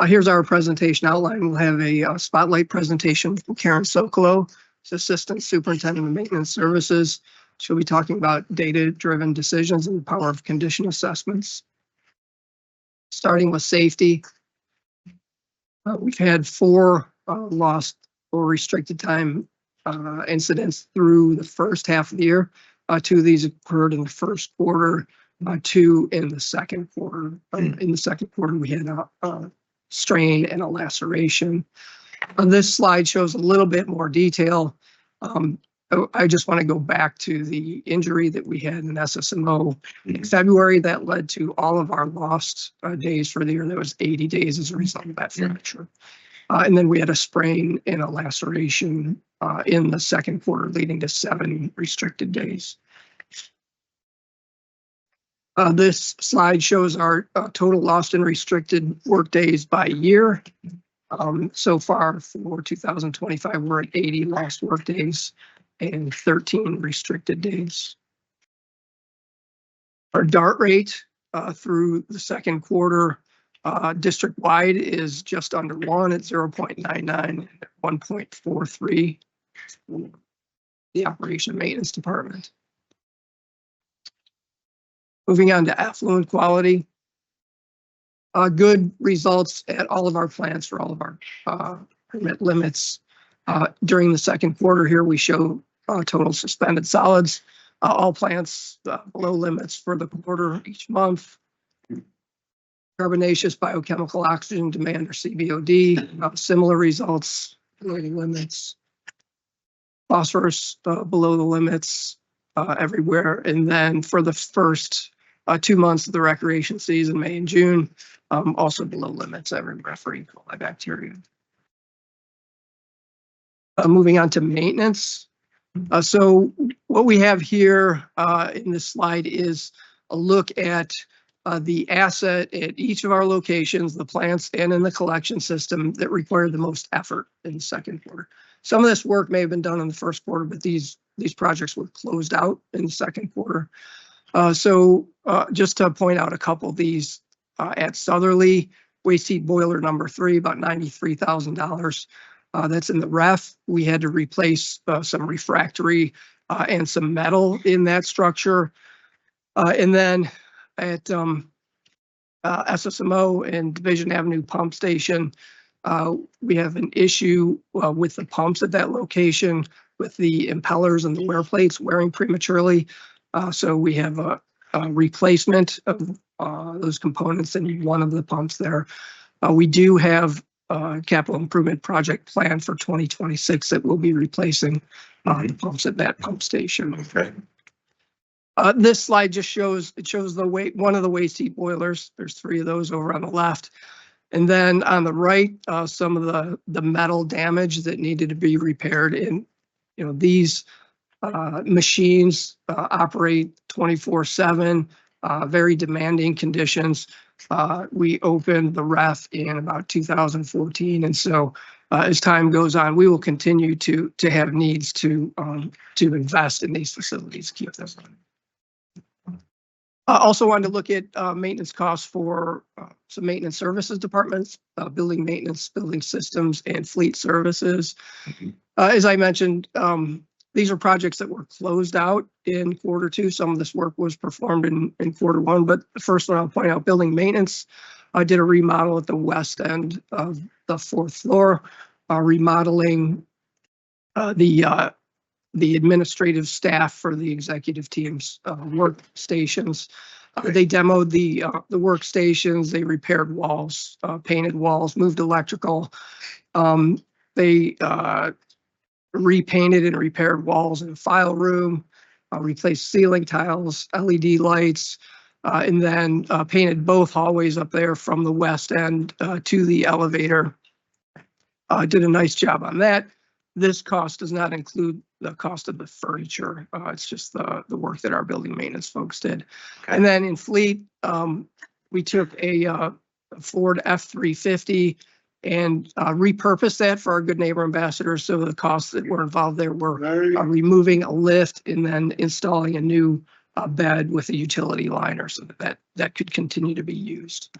[SPEAKER 10] Here's our presentation outline. We'll have a spotlight presentation from Karen Sokolow, Assistant Superintendent of Maintenance Services. She'll be talking about data-driven decisions and the power of condition assessments. Starting with safety, we've had 4 lost or restricted time incidents through the first half of the year. 2 of these occurred in the first quarter. two in the second quarter. In the second quarter, we had a strain and a laceration. This slide shows a little bit more detail. I just want to go back to the injury that we had in SSMO in February that led to all of our lost days for the year. That was 80 days as a result of that fracture. And then we had a sprain and a laceration in the second quarter, leading to 7 restricted days. This slide shows our total lost and restricted work days by year. So far for 2025, we're at 80 lost work days and 13 restricted days. Our DART rate through the second quarter district-wide is just under 1 at 0.99, 1.43. The operation and maintenance department. Moving on to affluent quality. Good results at all of our plants for all of our permit limits. During the second quarter here, we show total suspended solids. All plants below limits for the quarter each month. Carbonaceous biochemical oxygen demand, or CBOD, similar results below the limits. Phosphorus below the limits everywhere. And then for the first 2 months of the recreation season, May and June, also below limits everywhere for E. coli bacteria. Moving on to maintenance. So what we have here in this slide is a look at the asset at each of our locations, the plants and in the collection system that required the most effort in the second quarter. Some of this work may have been done in the first quarter, but these projects were closed out in the second quarter. So just to point out a couple of these, at Southerly, waste heat boiler number 3, about $93,000. That's in the ref. We had to replace some refractory and some metal in that structure. And then at SSMO and Division Avenue Pump Station, we have an issue with the pumps at that location with the impellers and the wear plates wearing prematurely. So we have a replacement of those components in one of the pumps there. We do have a capital improvement project planned for 2026 that will be replacing the pumps at that pump station.
[SPEAKER 3] Okay.
[SPEAKER 10] This slide just shows one of the waste heat boilers. There's 3 of those over on the left. And then on the right, some of the metal damage that needed to be repaired. And these machines operate 24/7, very demanding conditions. We opened the ref in about 2014, and so as time goes on, we will continue to have needs to invest in these facilities, keep them running. I also wanted to look at maintenance costs for some maintenance services departments, building maintenance, building systems, and fleet services. As I mentioned, these are projects that were closed out in quarter 2. Some of this work was performed in quarter 1, but the first one I'll point out, building maintenance. I did a remodel at the west end of the 4th floor, remodeling the administrative staff for the executive team's workstations. They demoed the workstations, they repaired walls, painted walls, moved electrical. They repainted and repaired walls in the file room, replaced ceiling tiles, LED lights, and then painted both hallways up there from the west end to the elevator. Did a nice job on that. This cost does not include the cost of the furniture. It's just the work that our building maintenance folks did. Okay. And then in fleet, we took a Ford F-350 and repurposed that for our Good Neighbor Ambassadors. So the costs that were involved there were removing a lift and then installing a new bed with a utility liner so that could continue to be used.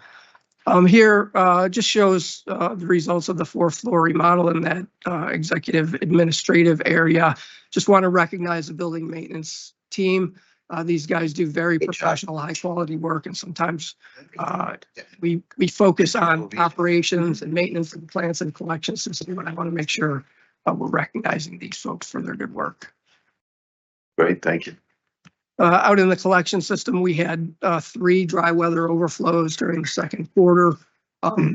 [SPEAKER 10] Here just shows the results of the 4th floor remodel in that executive administrative area. Just want to recognize the building maintenance team. These guys do very professional, high quality work, and sometimes we focus on operations and maintenance and plants and collection system, but I want to make sure we're recognizing these folks for their good work.
[SPEAKER 3] Great, thank you.
[SPEAKER 10] Out in the collection system, we had 3 dry weather overflows during the second quarter,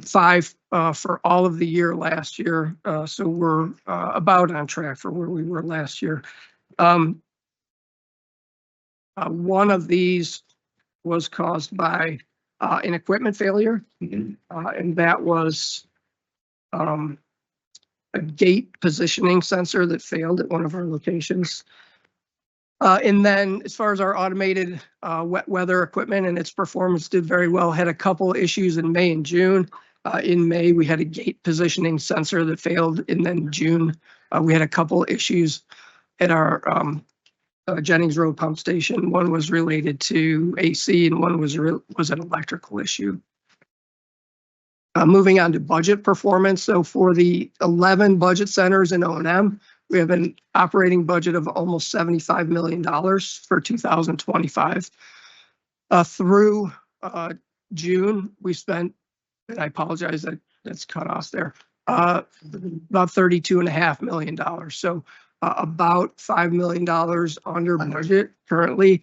[SPEAKER 10] 5 for all of the year last year. So we're about on track for where we were last year. One of these was caused by an equipment failure, and that was a gate positioning sensor that failed at one of our locations. And then as far as our automated wet weather equipment and its performance did very well, had a couple issues in May and June. In May, we had a gate positioning sensor that failed, and then in June, we had a couple issues at our Jennings Road pump station. One was related to AC and one was an electrical issue. Moving on to budget performance. So for the 11 budget centers in O&M, we have an operating budget of almost $75 million for 2025. Through June, we spent, and I apologize that that's cut off there, about $32.5 million. So about $5 million under budget currently.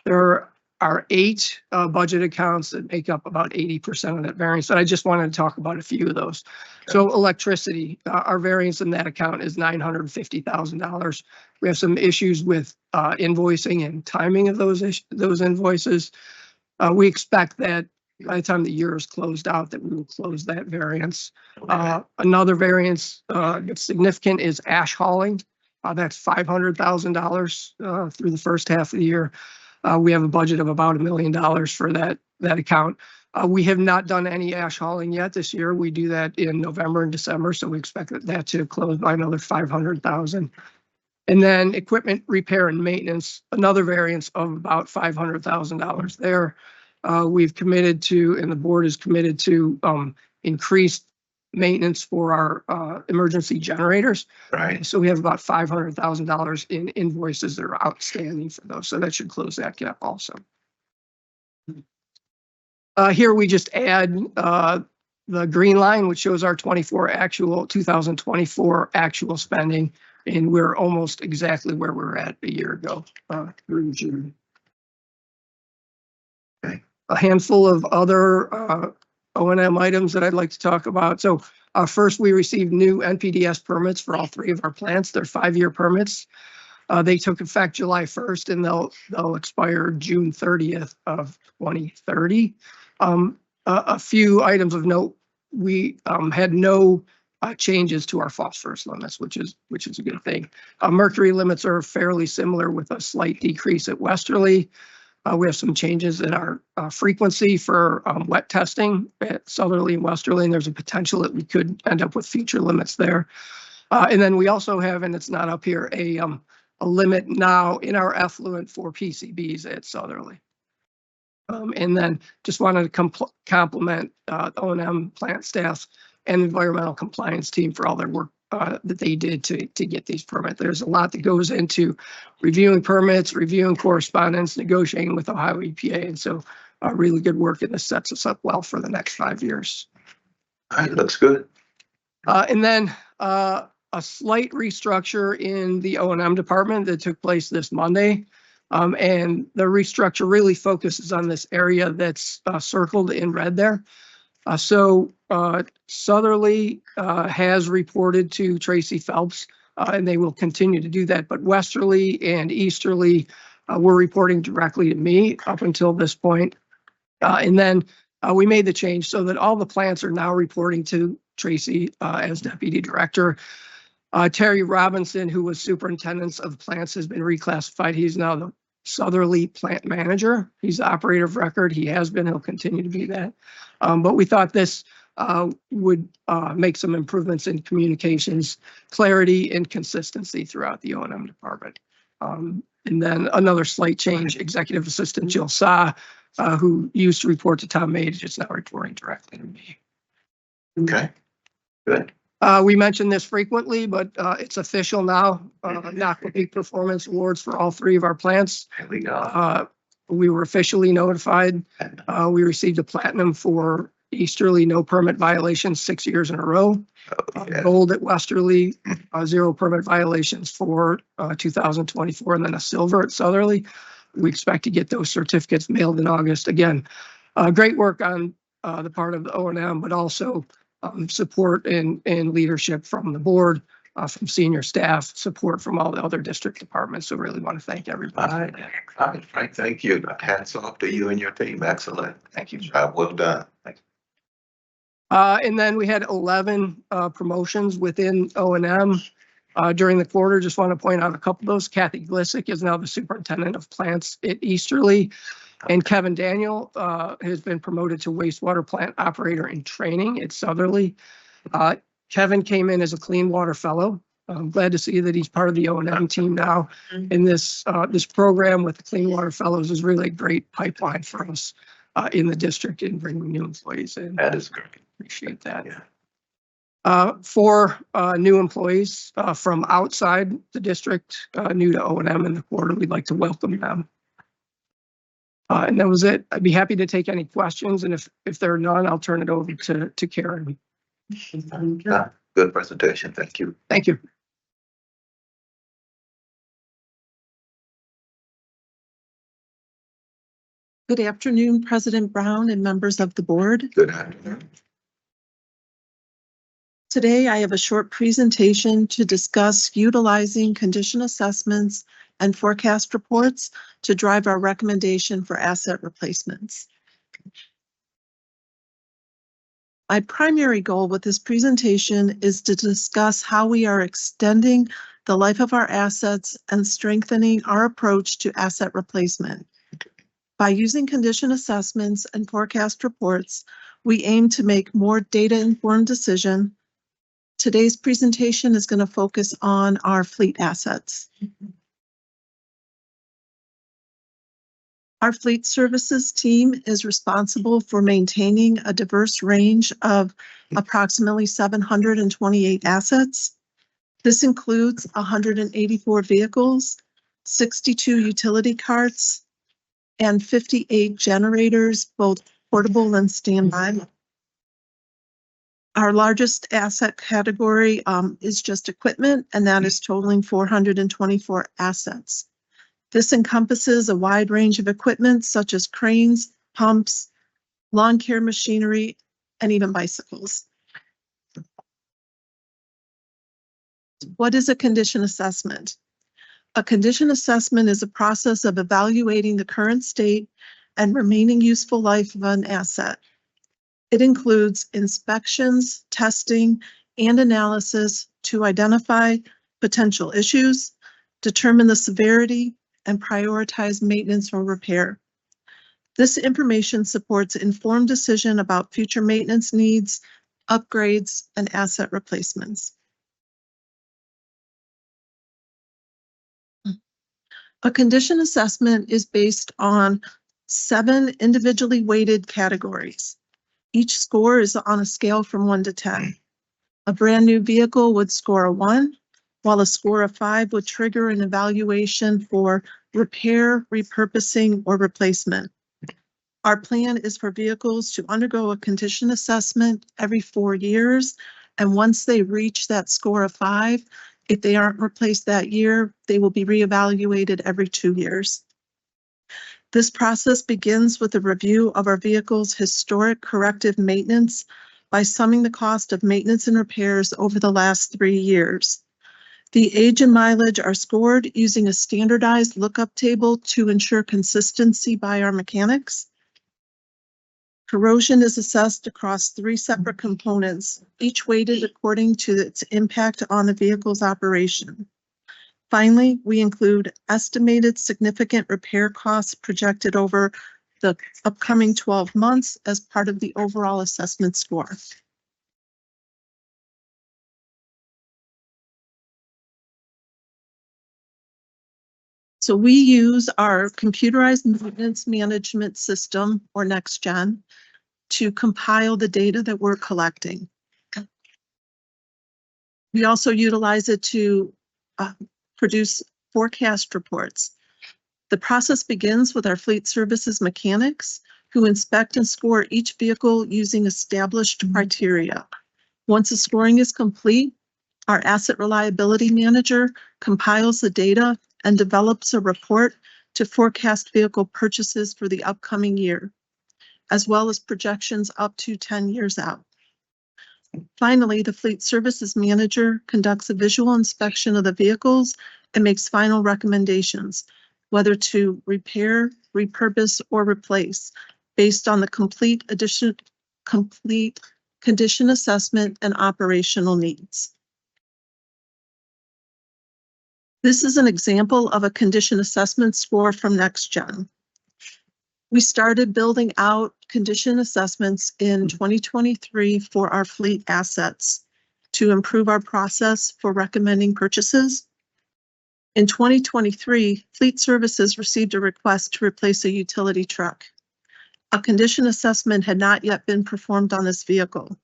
[SPEAKER 10] There are 8 budget accounts that make up about 80% of that variance. And I just wanted to talk about a few of those. So electricity, our variance in that account is $950,000. We have some issues with invoicing and timing of those invoices. We expect that by the time the year is closed out, that we will close that variance. Another variance that's significant is ash hauling. That's $500,000 through the first half of the year. We have a budget of about $1 million for that account. We have not done any ash hauling yet this year. We do that in November and December, so we expect that to close by another $500,000. And then equipment repair and maintenance, another variance of about $500,000 there. We've committed to, and the board is committed to increase maintenance for our emergency generators.
[SPEAKER 3] Right.
[SPEAKER 10] So we have about $500,000 in invoices that are outstanding for those. So that should close that gap also. Here we just add the green line, which shows our 2024 actual spending, and we're almost exactly where we were at a year ago through June.
[SPEAKER 3] Okay.
[SPEAKER 10] A handful of other O&M items that I'd like to talk about. So first, we received new NPDES permits for all 3 of our plants. They're 5-year permits. They took effect July 1st and they'll expire June 30th of 2030. A few items of note, we had no changes to our phosphorus limits, which is a good thing. Mercury limits are fairly similar with a slight decrease at Westerly. We have some changes in our frequency for wet testing at Southerly and Westerly, and there's a potential that we could end up with future limits there. And then we also have, and it's not up here, a limit now in our effluent for PCBs at Southerly. And then just wanted to compliment O&M plant staff and environmental compliance team for all their work that they did to get these permits. There's a lot that goes into reviewing permits, reviewing correspondence, negotiating with Ohio EPA. And so really good work, and this sets us up well for the next 5 years.
[SPEAKER 3] All right, looks good.
[SPEAKER 10] And then a slight restructure in the O&M department that took place this Monday. And the restructure really focuses on this area that's circled in red there. So Southerly has reported to Tracy Phelps, and they will continue to do that. But Westerly and Easterly were reporting directly to me up until this point. And then we made the change so that all the plants are now reporting to Tracy as deputy director. Terry Robinson, who was superintendent of plants, has been reclassified. He's now the Southerly plant manager. He's the operator of record. He has been, he'll continue to be that. But we thought this would make some improvements in communications, clarity, and consistency throughout the O&M department. And then another slight change, Executive Assistant Jill Sa, who used to report to Tom May, is just now reporting directly to me.
[SPEAKER 3] Okay, good.
[SPEAKER 10] We mention this frequently, but it's official now. NACWA Peak Performance Awards for all 3 of our plants.
[SPEAKER 3] There we go.
[SPEAKER 10] We were officially notified. We received a platinum for Easterly, no permit violations 6 years in a row.
[SPEAKER 3] Yeah.
[SPEAKER 10] Gold at Westerly, 0 permit violations for 2024, and then a silver at Southerly. we expect to get those certificates mailed in August. Again, great work on the part of the O&M, but also support and leadership from the board, from senior staff, support from all the other district departments. So really want to thank everybody.
[SPEAKER 3] All right, Frank, thank you. Hats off to you and your team. Excellent.
[SPEAKER 10] Thank you.
[SPEAKER 3] Job well done. Thank you.
[SPEAKER 10] And then we had 11 promotions within O&M during the quarter. Just want to point out a couple of those. Kathy Glissick is now the superintendent of plants at Easterly. And Kevin Daniel has been promoted to wastewater plant operator in training at Southerly. Kevin came in as a clean water fellow. I'm glad to see that he's part of the O&M team now. And this program with the Clean Water Fellows is really a great pipeline for us in the district in bringing new employees in.
[SPEAKER 3] That is great.
[SPEAKER 10] Appreciate that.
[SPEAKER 3] Yeah.
[SPEAKER 10] 4 new employees from outside the district, new to O&M in the quarter. We'd like to welcome them. And that was it. I'd be happy to take any questions. And if there are none, I'll turn it over to Karen.
[SPEAKER 3] Yeah, good presentation. Thank you.
[SPEAKER 10] Thank you.
[SPEAKER 11] Good afternoon, President Brown and members of the board.
[SPEAKER 3] Good afternoon.
[SPEAKER 11] Today, I have a short presentation to discuss utilizing condition assessments and forecast reports to drive our recommendation for asset replacements. My primary goal with this presentation is to discuss how we are extending the life of our assets and strengthening our approach to asset replacement. By using condition assessments and forecast reports, we aim to make more data-informed decisions. Today's presentation is going to focus on our fleet assets. Our fleet services team is responsible for maintaining a diverse range of approximately 728 assets. This includes 184 vehicles, 62 utility carts, and 58 generators, both portable and standby. Our largest asset category is just equipment, and that is totaling 424 assets. This encompasses a wide range of equipment such as cranes, pumps, lawn care machinery, and even bicycles. What is a condition assessment? A condition assessment is a process of evaluating the current state and remaining useful life of an asset. It includes inspections, testing, and analysis to identify potential issues, determine the severity, and prioritize maintenance or repair. This information supports informed decision about future maintenance needs, upgrades, and asset replacements. A condition assessment is based on 7 individually weighted categories. Each score is on a scale from 1 to 10. A brand new vehicle would score a 1, while a score of 5 would trigger an evaluation for repair, repurposing, or replacement. Our plan is for vehicles to undergo a condition assessment every 4 years, and once they reach that score of 5, if they aren't replaced that year, they will be reevaluated every 2 years. This process begins with a review of our vehicle's historic corrective maintenance by summing the cost of maintenance and repairs over the last 3 years. The age and mileage are scored using a standardized lookup table to ensure consistency by our mechanics. Corrosion is assessed across 3 separate components, each weighted according to its impact on the vehicle's operation. Finally, we include estimated significant repair costs projected over the upcoming 12 months as part of the overall assessment score. So we use our computerized maintenance management system, or NextGen, to compile the data that we're collecting. We also utilize it to produce forecast reports. The process begins with our fleet services mechanics, who inspect and score each vehicle using established criteria. Once the scoring is complete, our asset reliability manager compiles the data and develops a report to forecast vehicle purchases for the upcoming year, as well as projections up to 10 years out. Finally, the Fleet Services Manager conducts a visual inspection of the vehicles and makes final recommendations, whether to repair, repurpose, or replace, based on the complete condition assessment and operational needs. This is an example of a condition assessment score from NextGen. We started building out condition assessments in 2023 for our fleet assets to improve our process for recommending purchases. In 2023, Fleet Services received a request to replace a utility truck. A condition assessment had not yet been performed on this vehicle.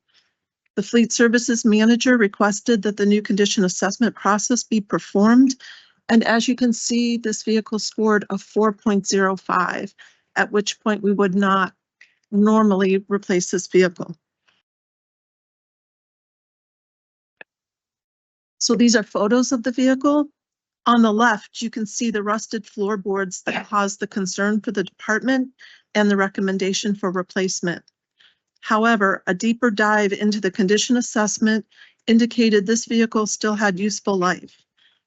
[SPEAKER 11] The Fleet Services Manager requested that the new condition assessment process be performed, and as you can see, this vehicle scored a 4.05, at which point we would not normally replace this vehicle. So these are photos of the vehicle. On the left, you can see the rusted floorboards that caused the concern for the department and the recommendation for replacement. However, a deeper dive into the condition assessment indicated this vehicle still had useful life.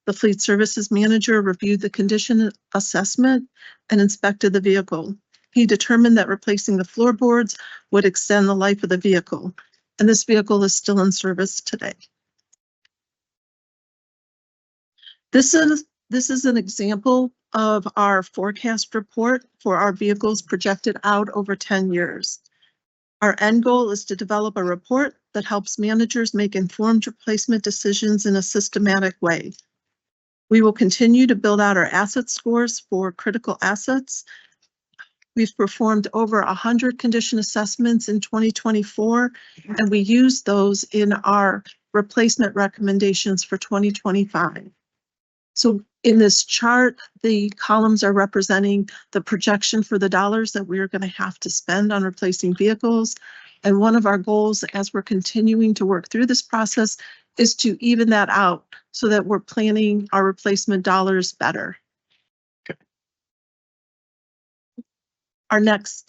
[SPEAKER 11] The Fleet Services Manager reviewed the condition assessment and inspected the vehicle. He determined that replacing the floorboards would extend the life of the vehicle, and this vehicle is still in service today. This is an example of our forecast report for our vehicles projected out over 10 years. Our end goal is to develop a report that helps managers make informed replacement decisions in a systematic way. We will continue to build out our asset scores for critical assets. We've performed over 100 condition assessments in 2024, and we use those in our replacement recommendations for 2025. So in this chart, the columns are representing the projection for the dollars that we are going to have to spend on replacing vehicles. And one of our goals as we're continuing to work through this process is to even that out so that we're planning our replacement dollars better. Our next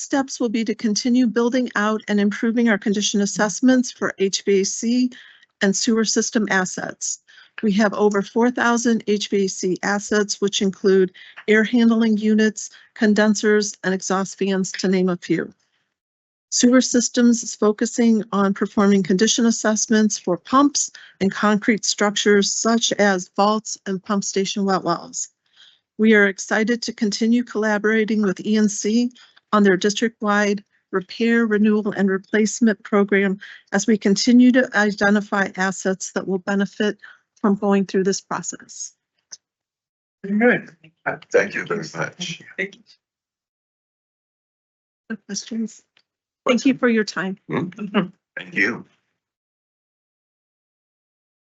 [SPEAKER 11] steps will be to continue building out and improving our condition assessments for HVAC and sewer system assets. We have over 4,000 HVAC assets, which include air handling units, condensers, and exhaust fans, to name a few. Sewer systems is focusing on performing condition assessments for pumps and concrete structures such as vaults and pump station wet wells. We are excited to continue collaborating with ENC on their district-wide repair, renewal, and replacement program as we continue to identify assets that will benefit from going through this process.
[SPEAKER 9] Good.
[SPEAKER 3] Thank you very much.
[SPEAKER 9] Thank you.
[SPEAKER 11] Questions? Thank you for your time.
[SPEAKER 3] Thank you.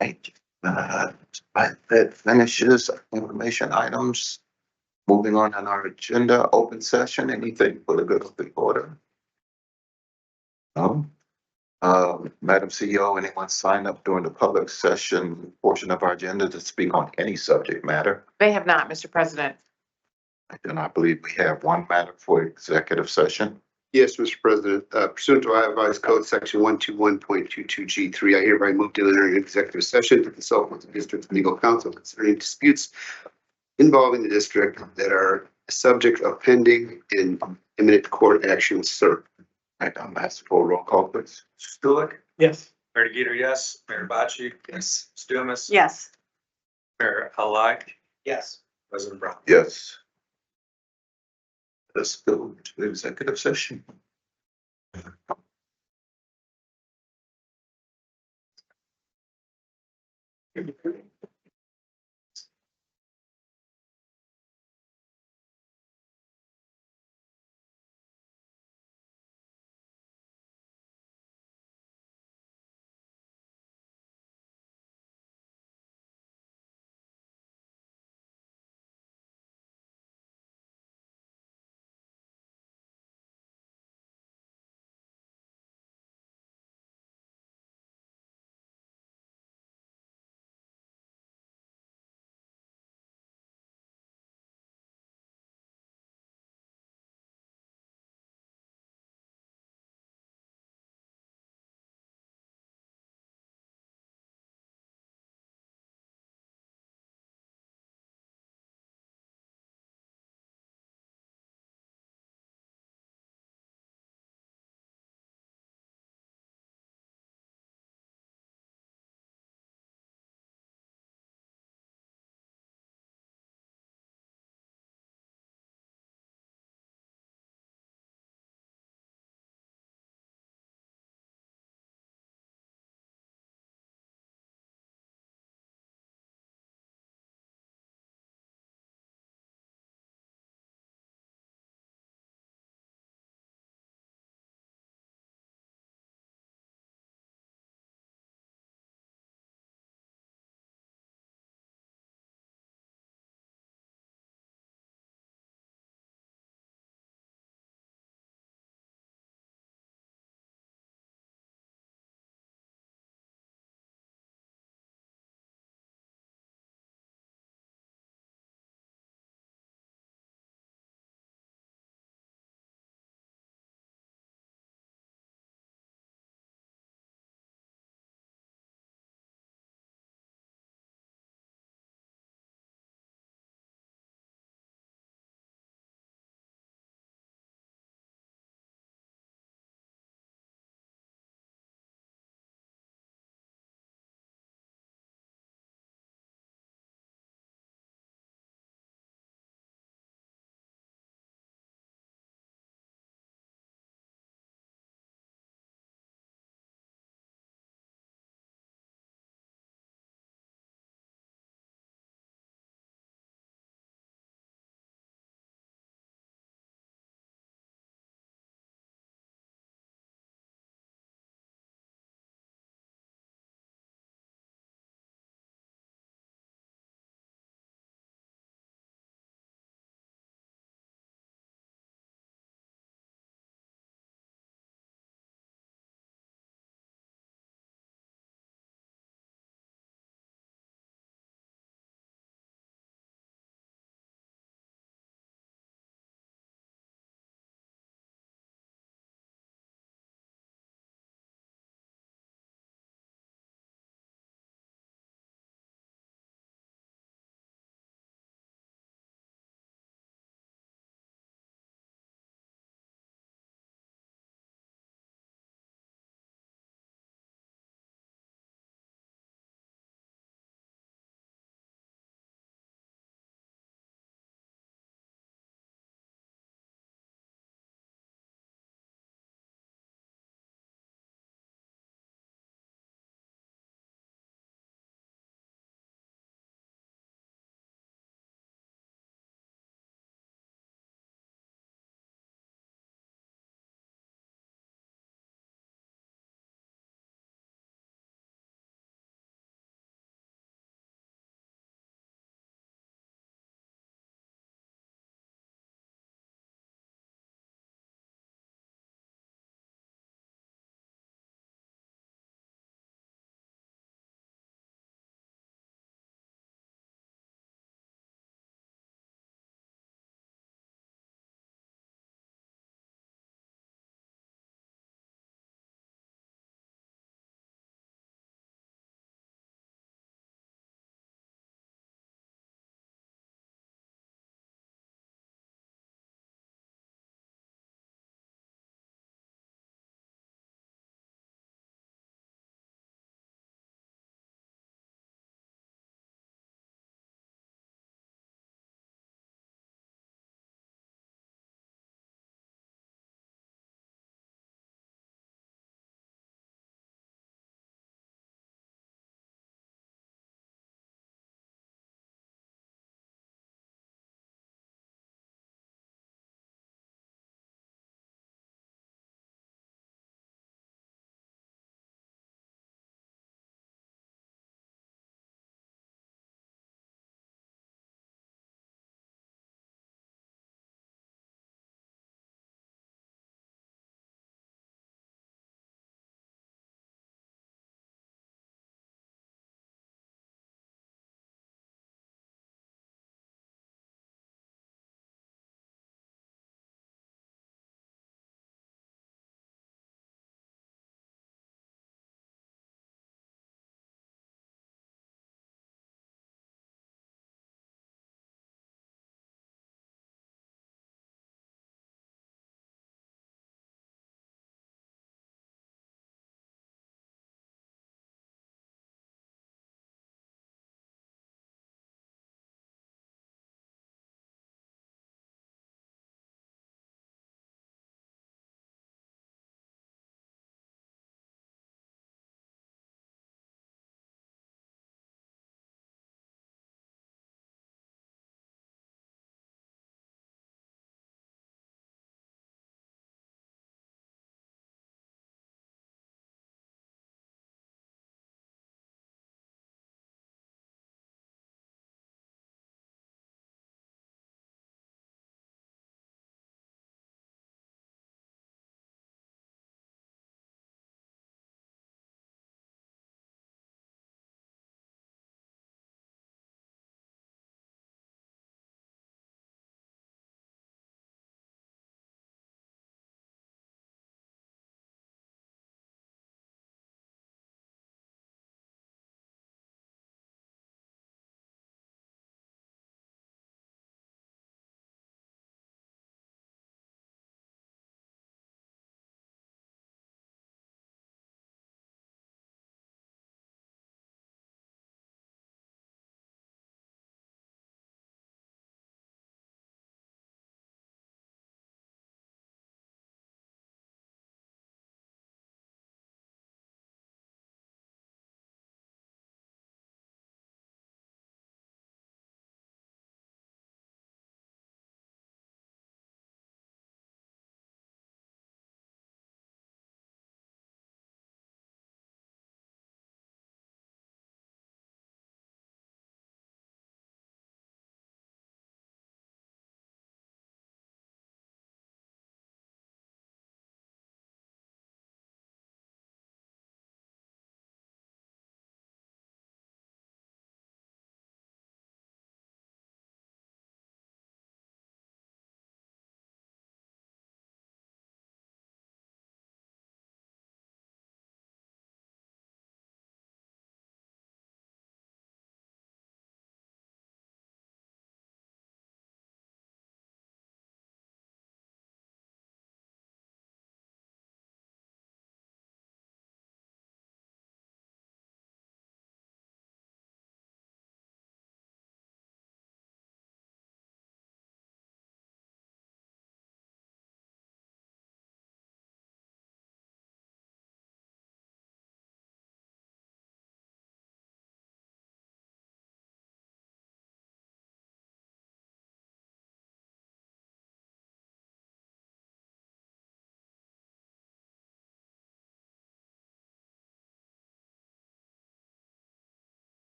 [SPEAKER 3] Thank you. That finishes information items. Moving on our agenda, open session, anything for the good of the order? No? Madam CEO, anyone sign up during the public session portion of our agenda to speak on any subject matter?
[SPEAKER 2] They have not, Mr. President.
[SPEAKER 3] I do not believe we have one matter for executive session.
[SPEAKER 4] Yes, Mr. President, pursuant to Ohio Revised Code Section 121.22G3, I hereby move to enter an executive session to consult with the district's legal counsel concerning disputes involving the district that are subject of pending and imminent court action, sir.
[SPEAKER 3] I'm asking for a roll call, please.
[SPEAKER 1] Stulik,
[SPEAKER 9] Yes.
[SPEAKER 1] Mayor DeGeeter, yes. Mayor Bocci. Yes. Stumis.
[SPEAKER 7] Yes.
[SPEAKER 1] Mayor Halak.
[SPEAKER 4] Yes.
[SPEAKER 1] President Brown.
[SPEAKER 3] Yes. Let's go to executive session.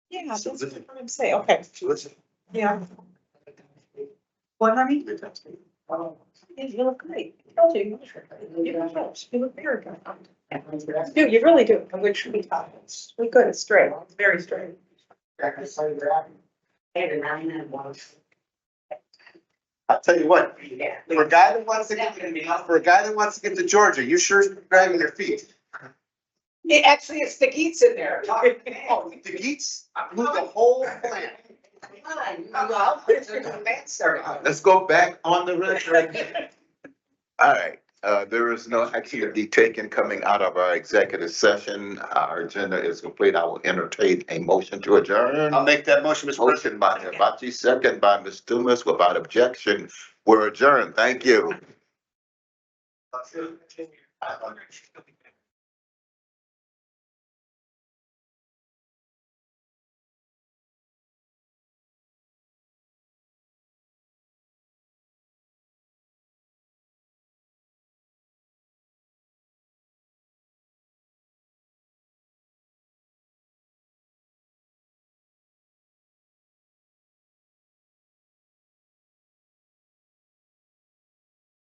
[SPEAKER 7] Yeah, that's what I'm saying, okay. Yeah. What, honey? Yeah, you look great. I told you, you look good. You look very good. You do, you really do. And which we thought it's really good, it's straight, it's very straight.
[SPEAKER 4] I'll tell you what, for a guy that wants to get to Georgia, you sure is dragging your feet.
[SPEAKER 6] It actually, it's the geese in there.
[SPEAKER 4] Oh, the geeks blew the whole plan.
[SPEAKER 6] Well, it's a man started.
[SPEAKER 3] Let's go back on the record. All right, there is no activity taken coming out of our executive session. Our agenda is complete. I will entertain a motion to adjourn.
[SPEAKER 4] I'll make that motion, Mr. President.
[SPEAKER 3] Motion by Hibachi, second by Ms. Dumas. Without objection, we're adjourned. Thank you.